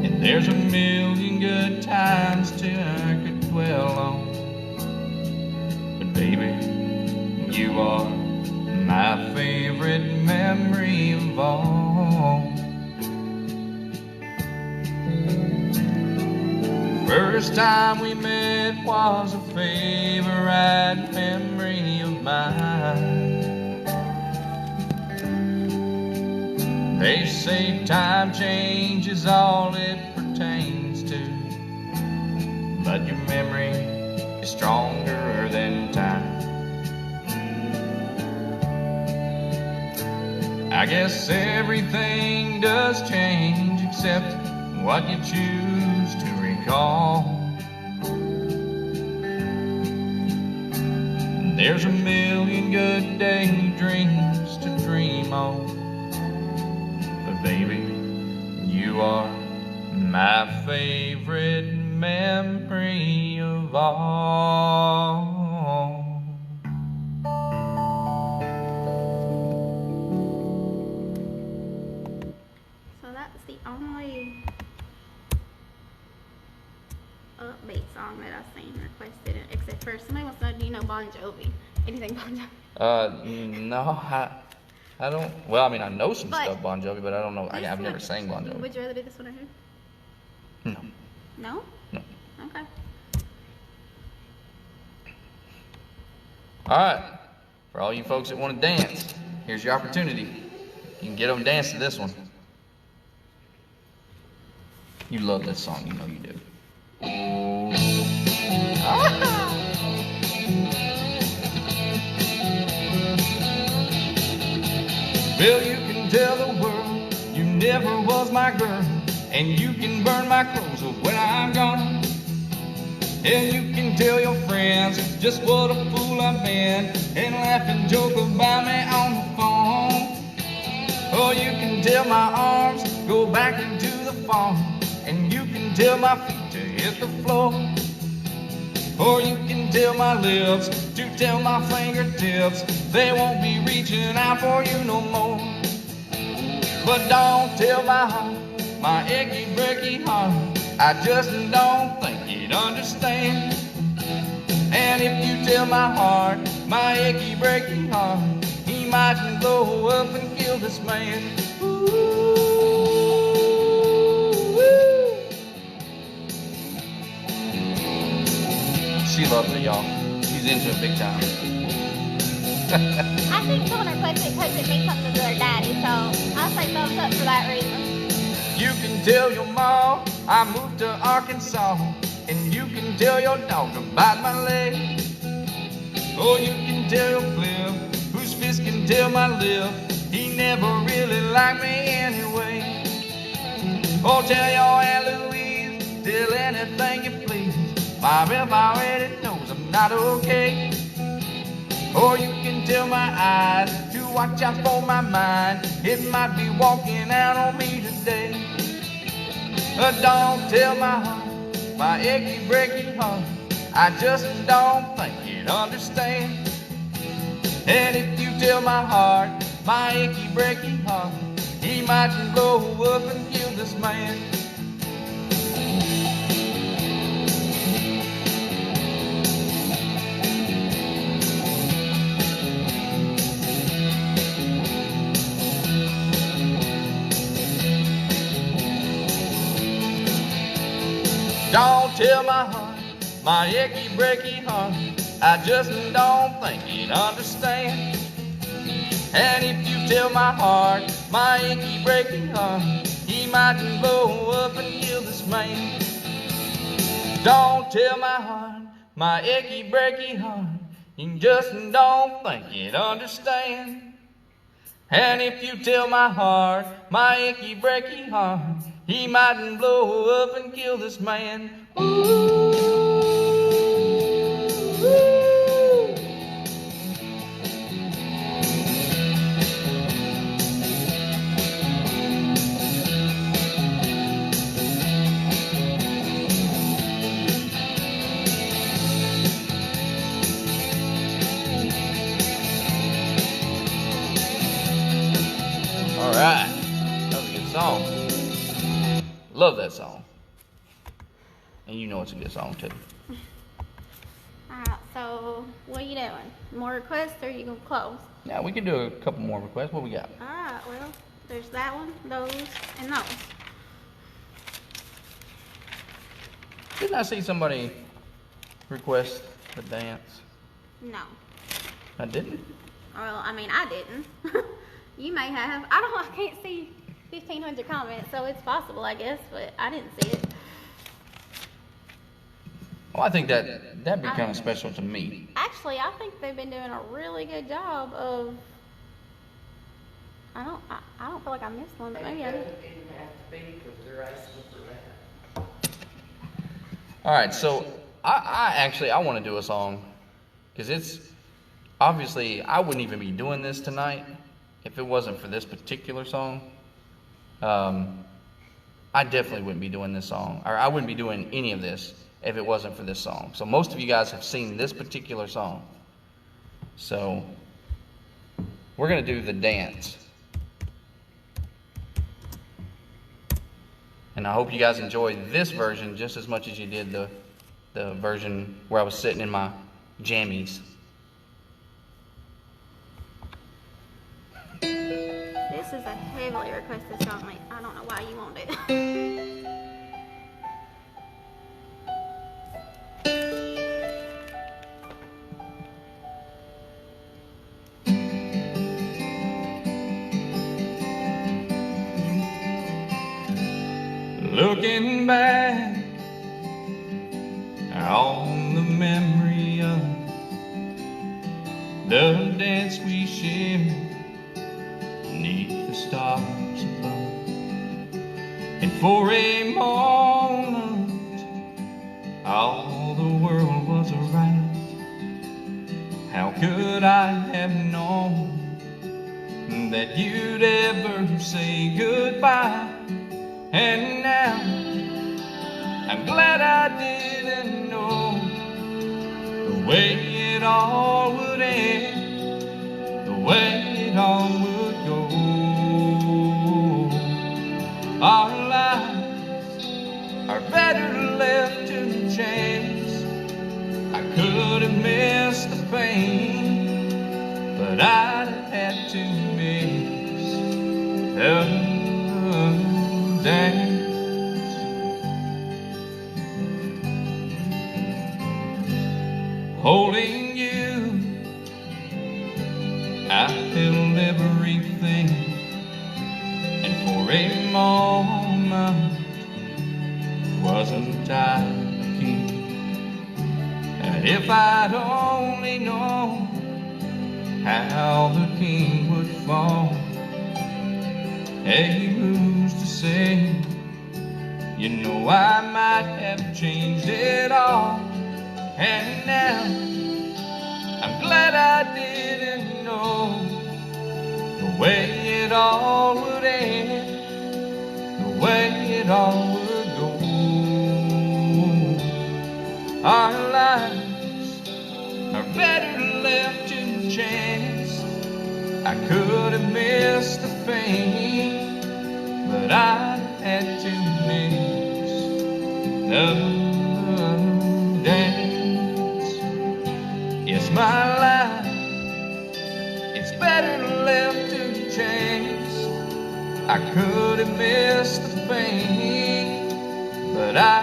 And there's a million good times till I could dwell on, but baby, you are my favorite memory of all. First time we met was a favorite memory of mine. They say time changes all it pertains to, but your memory is stronger than time. I guess everything does change except what you choose to recall. There's a million good daydreams to dream on, but baby, you are my favorite memory of all. So that's the only upbeat song that I've seen requested, except for somebody wants to know, do you know Bon Jovi? Anything Bon Jovi? No, I don't. Well, I mean, I know some But stuff Bon Jovi, but I don't know. This I've never one- sang Bon Jovi. Would you rather do this one or who? No. No? No. Okay. All right. For all you folks that want to dance, here's your opportunity. You can get them to dance to this one. You love this song, you know you do. Well, you can tell the world you never was my girl, and you can burn my clothes up when I'm gone. And you can tell your friends just what a fool I've been, and laugh and joke about me on the phone. Or you can tell my arms go back into the farm, and you can tell my feet to hit the floor. Or you can tell my lips to tell my fingertips they won't be reaching out for you no more. But don't tell my heart, my achy, breaky heart, I just don't think you'd understand. And if you tell my heart, my achy, breaky heart, he might blow up and kill this man. Ooh, ooh. She loves it, y'all. She's into it big time. I think someone requested because it means something to their daddy, so I'll say thumbs up for that reason. You can tell your mom I moved to Arkansas, and you can tell your dog to bite my leg. Or you can tell Cliff, whose fist can tell my lip, he never really liked me anyway. Or tell your Aunt Louise, tell anything you please, my rep already knows I'm not okay. Or you can tell my eyes to watch out for my mind, it might be walking out on me today. Don't tell my heart, my achy, breaky heart, I just don't think you'd understand. And if you tell my heart, my achy, breaky heart, he might blow up and kill this man. Don't tell my heart, my achy, breaky heart, I just don't think it understand. And if you tell my heart, my achy, breaky heart, he might blow up and kill this man. Don't tell my heart, my achy, breaky heart, you just don't think it understand. And if you tell my heart, my achy, breaky heart, he might blow up and kill this man. Ooh. All right, that was a good song. Love that song. And you know it's a good song too. Alright, so what are you doing? More requests or are you gonna close? Yeah, we can do a couple more requests. What we got? Alright, well, there's that one, those, and those. Didn't I see somebody request the dance? No. I didn't? Well, I mean, I didn't. You may have. I can't see 1,500 comments, so it's possible, I guess, but I didn't see it. Well, I think that'd be kind of special to me. Actually, I think they've been doing a really good job of. I don't feel like I missed one, but maybe I did. All right, so I want to do a song because it's obviously I wouldn't even be doing this tonight if it wasn't for this particular song. I definitely wouldn't be doing this song, or I wouldn't be doing any of this if it wasn't for this song. So most of you guys have seen this particular song. So we're gonna do the dance. And I hope you guys enjoy this version just as much as you did the version where I was sitting in my jammies. This is a heavily requested song. Like, I don't know why you want it. Looking back on the memory of the dance we shared beneath the stars above, and for a moment all the world was right. How could I have known that you'd ever say goodbye? And now I'm glad I didn't know the way it all would end, the way it all would go. Our lives are better left to chance. I could have missed the pain, but I'd have had to miss the dance. Holding you, I held everything, and for a moment wasn't I a king? And if I'd only known how the king would fall, hey, who's to say? You know I might have changed it all. And now I'm glad I didn't know the way it all would end, the way it all would go. Our lives are better left to chance. I could have missed the fame, but I had to miss the dance. Yes, my life, it's better left to chance. I could have missed the fame, but I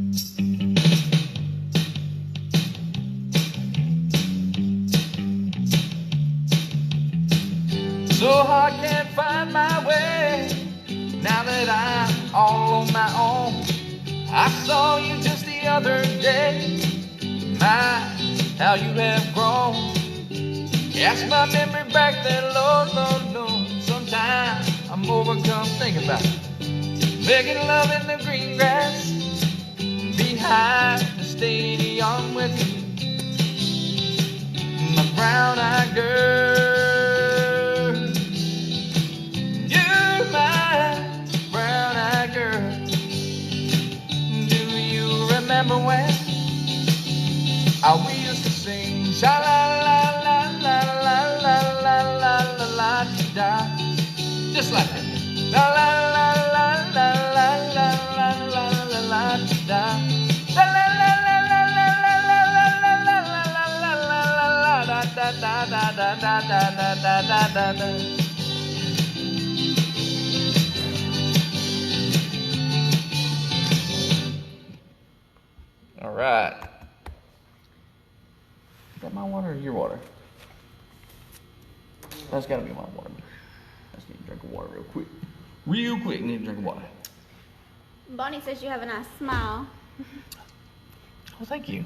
So I can't find my way now that I'm all on my own. I saw you just the other day, My, how you have grown. Cast my memory back there, Lord, Lord, Lord. Sometimes I'm overcome thinking about it. Making love in the green grass behind the stadium with you. My brown-eyed girl. You're my brown-eyed girl. Do you remember when we used to sing sha-la-la-la-la-la-la-la-la-la-la-la-da, just like that. La-la-la-la-la-la-la-la-la-la-la-da, la-la-la-la-la-la-la-la-la-la-la-la-da-da-da-da-da-da-da-da-da. All right. Is that my water or your water? That's got to be my water. I just need to drink of water real quick. Real quick, need to drink of water. Bonnie says you have a nice smile. Oh, thank you.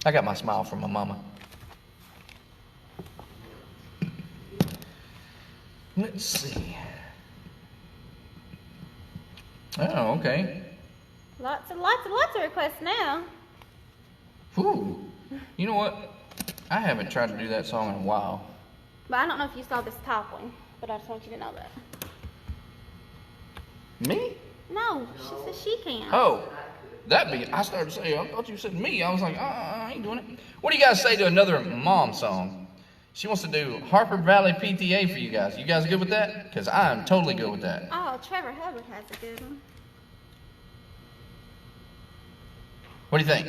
I got my smile from my mama. Let's see. Oh, okay. Lots of requests now. Ooh. You know what? I haven't tried to do that song in a while. But I don't know if you saw this top one, but I just want you to know that. Me? No, she says she can. Oh, I started saying, I thought you said me. I was like, I ain't doing it. What do you guys say to another mom song? She wants to do Harper Valley PTA for you guys. You guys good with that? Because I am totally good with that. Oh, Trevor Hubbard has a good one. What do you think?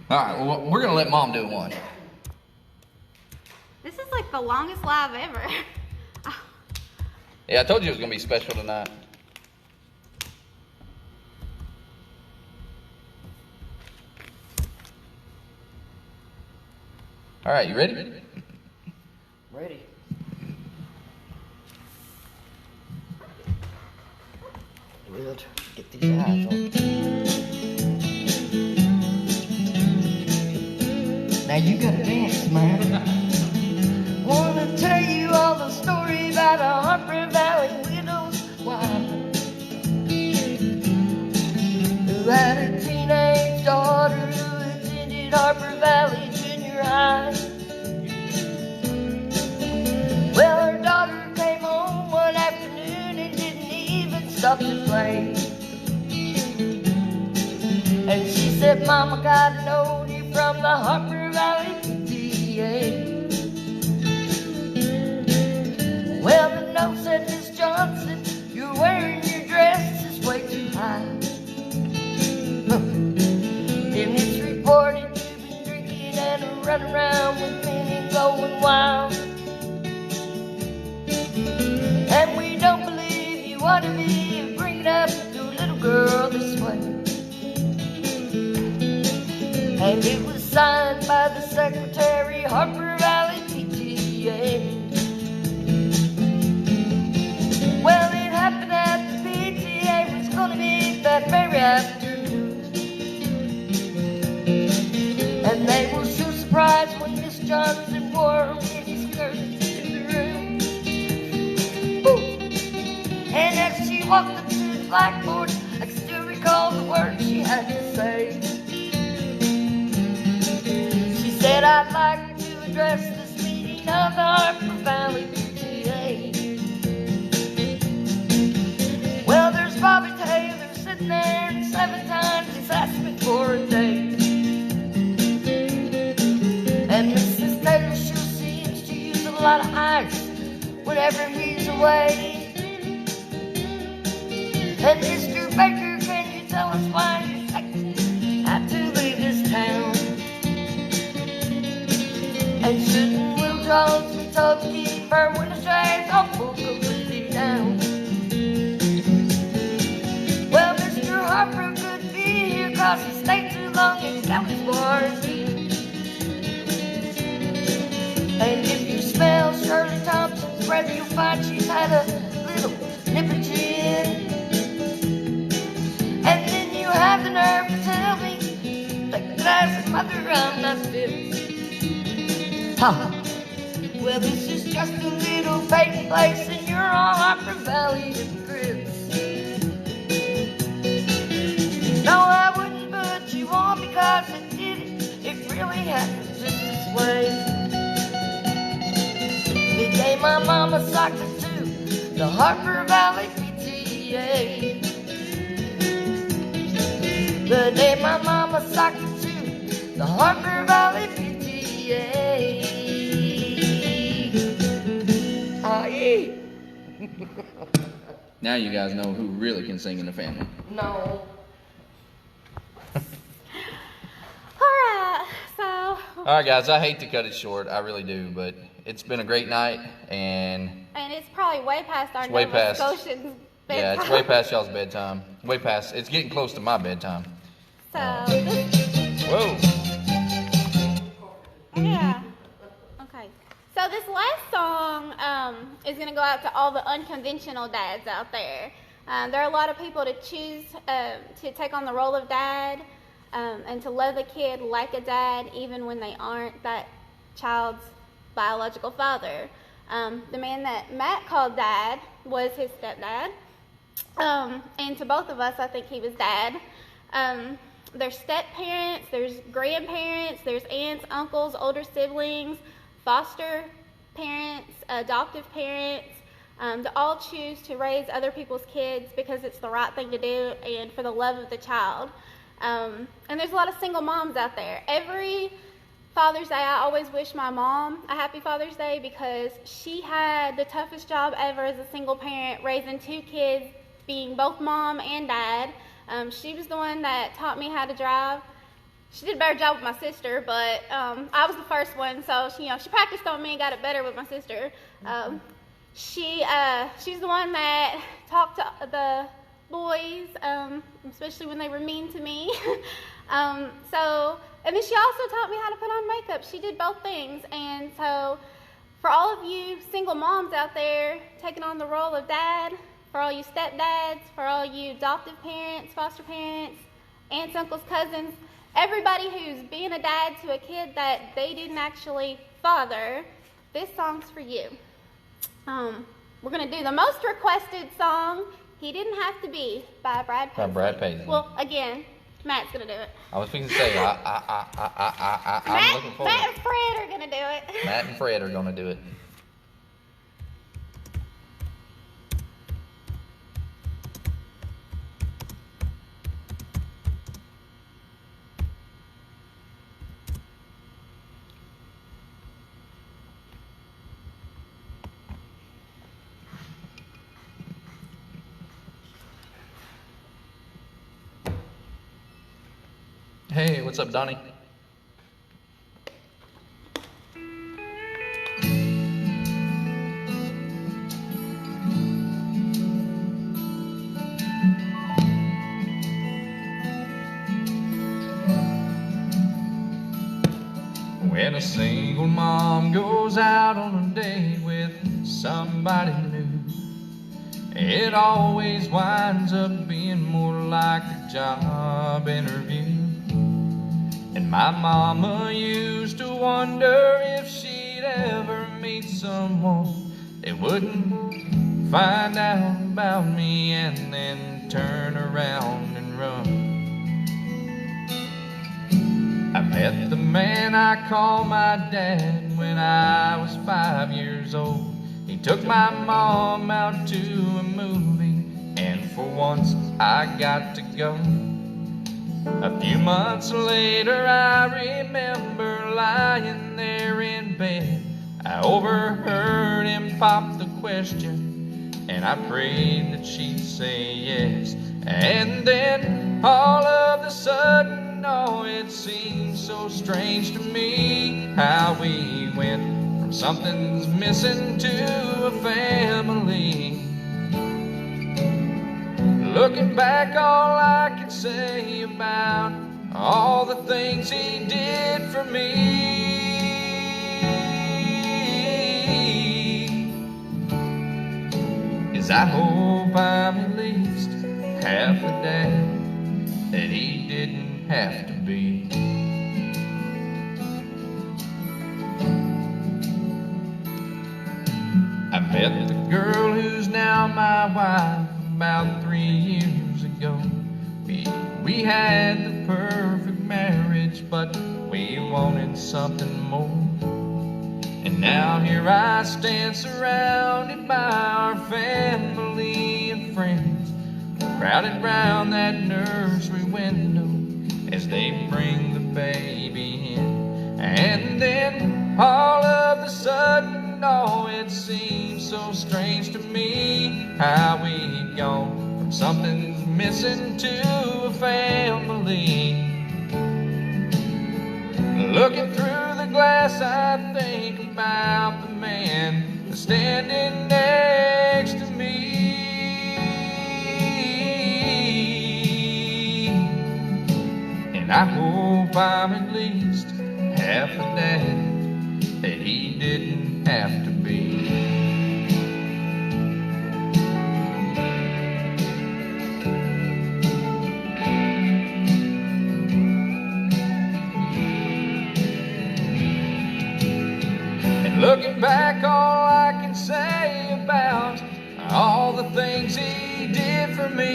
All right, well, we're going to let Mom do one. This is like the longest live ever. Yeah, I told you it was going to be special tonight. All right, you ready? Ready. We'll get these eyes on. Now you gotta dance, man. Wanna tell you all the story about a Harper Valley widow's wife who had a teenage daughter who attended Harper Valley Junior High. Well, her daughter came home one afternoon and didn't even stop to play. And she said, Mama, gotta know you from the Harper Valley PTA. Well, the note said, Miss Johnson, you're wearing your dress is way too high. And it's reported you've been drinking and running around with men and going wild. And we don't believe you ought to be bringing up your little girl this way. And it was signed by the secretary, Harper Valley PTA. Well, it happened that the PTA was going to meet that very afternoon. And they were so surprised when Miss Johnson wore mini skirts in the room. Woo. And as she walked up to the blackboard, I can still recall the words she had to say. She said, I'd like to address this meeting of the Harper Valley PTA. Well, there's Bobby Taylor sitting there, and 7 times he's asked me for a date. And Mrs. Taylor sure seems to use a lot of ice whenever he's away. And Mr. Baker, can you tell us why you had to leave this town? And shouldn't Will Jones be told to keep her winter shades on full completely down? Well, Mr. Harper couldn't be here 'cause he stayed too long in County quarantine. And if you smell Shirley Thompson's breath, you'll find she's had a little nip of gin. I spits. Ha! Well, this is just a little fake place, and you're all Harper Valley hypocrites. No, I wouldn't put you on because it did it. It really happened just this way. The day my mama socked it to the Harper Valley PTA. The day my mama socked it to the Harper Valley PTA. Aye. Now you guys know who really can sing in the family. No. Alright, so. Alright guys, I hate to cut it short, I really do, but it's been a great night, and it's probably way past our way Nova past. Scotians' bedtime. Yeah, it's way past y'all's bedtime. Way past, it's getting close to my bedtime. So, this, Whoa. yeah. Okay. So this last song is going to go out to all the unconventional dads out there. There are a lot of people to choose to take on the role of dad and to love a kid like a dad even when they aren't that child's biological father. The man that Matt called dad was his stepdad. And to both of us, I think he was dad. There's step-parents, there's grandparents, there's aunts, uncles, older siblings, foster parents, adoptive parents, to all choose to raise other people's kids because it's the right thing to do and for the love of the child. And there's a lot of single moms out there. Every Father's Day, I always wish my mom a happy Father's Day because she had the toughest job ever as a single parent, raising two kids, being both mom and dad. She was the one that taught me how to drive. She did a better job with my sister, but I was the first one, so she practiced on me and got it better with my sister. She's the one that talked to the boys, especially when they were mean to me. And then she also taught me how to put on makeup. She did both things, and so for all of you single moms out there taking on the role of dad, for all you stepdads, for all you adoptive parents, foster parents, aunts, uncles, cousins, everybody who's being a dad to a kid that they didn't actually father, this song's for you. We're going to do the most requested song, He Didn't Have to Be, by Brad Paisley. By Brad Paisley. Well, again, Matt's going to do it. I was thinking to say, I'm looking forward. Matt and Fred are going to do it. Matt and Fred are going to do it. Hey, what's up, Donnie? When a single mom goes out on a date with somebody new, it always winds up being more like a job interview. And my mama used to wonder if she'd ever meet someone that wouldn't find out about me and then turn around and run. I met the man I call my dad when I was 5 years old. He took my mom out to a movie, and for once I got to go. A few months later, I remember lying there in bed. I overheard him pop the question, and I prayed that she'd say yes. And then, all of a sudden, oh, it seemed so strange to me how we went from something's missing to a family. Looking back, all I can say about all the things he did for me is I hope I'm at least half the dad that he didn't have to be. my wife about 3 years ago. We had the perfect marriage, but we wanted something more. And now here I stand surrounded by our family and friends, crowded round that nursery window as they bring the baby in. And then all of a sudden, oh, it seems so strange to me how we've gone from something's missing to a family. Looking through the glass, I think about the man standing next to me. And I hope I'm at least half the dad that he didn't have to be. Looking back, all I can say about all the things he did for me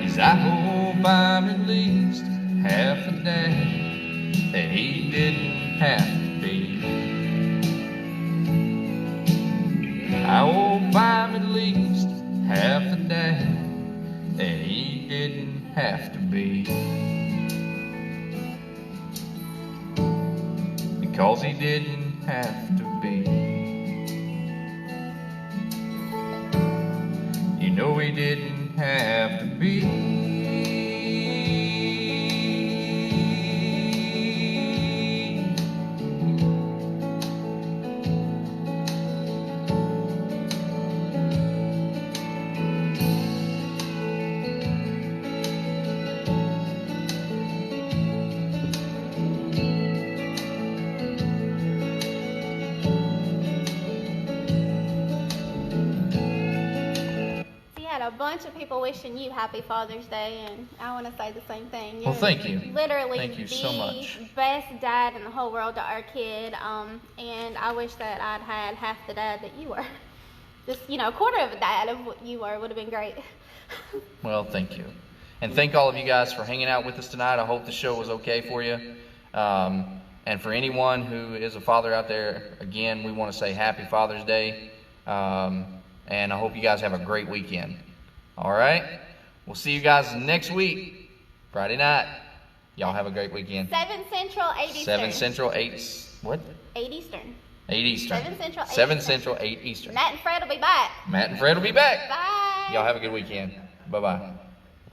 is I hope I'm at least half the dad that he didn't have to be. I hope I'm at least half the dad that he didn't have to be. Because he didn't have to be. You know he didn't have to be. A bunch of people wishing you happy Father's Day, and I want to say the same thing. Well, thank you. Literally Thank you so much. Best dad in the whole world to our kid, and I wish that I'd had half the dad that you were. Just, a quarter of a dad of what you were would have been great. Well, thank you. And thank all of you guys for hanging out with us tonight. I hope the show was okay for you. And for anyone who is a father out there, again, we want to say happy Father's Day. And I hope you guys have a great weekend. All right? We'll see you guys next week, Friday night. Y'all have a great weekend. 7 Central, 8 Eastern. 7 Central, 8... What? 8 Eastern. 8 Eastern. 7 Central, 8 7 Eastern. Central, 8 Eastern. Matt and Fred will be back. Matt and Fred will be back. Bye. Y'all have a good weekend. Bye-bye.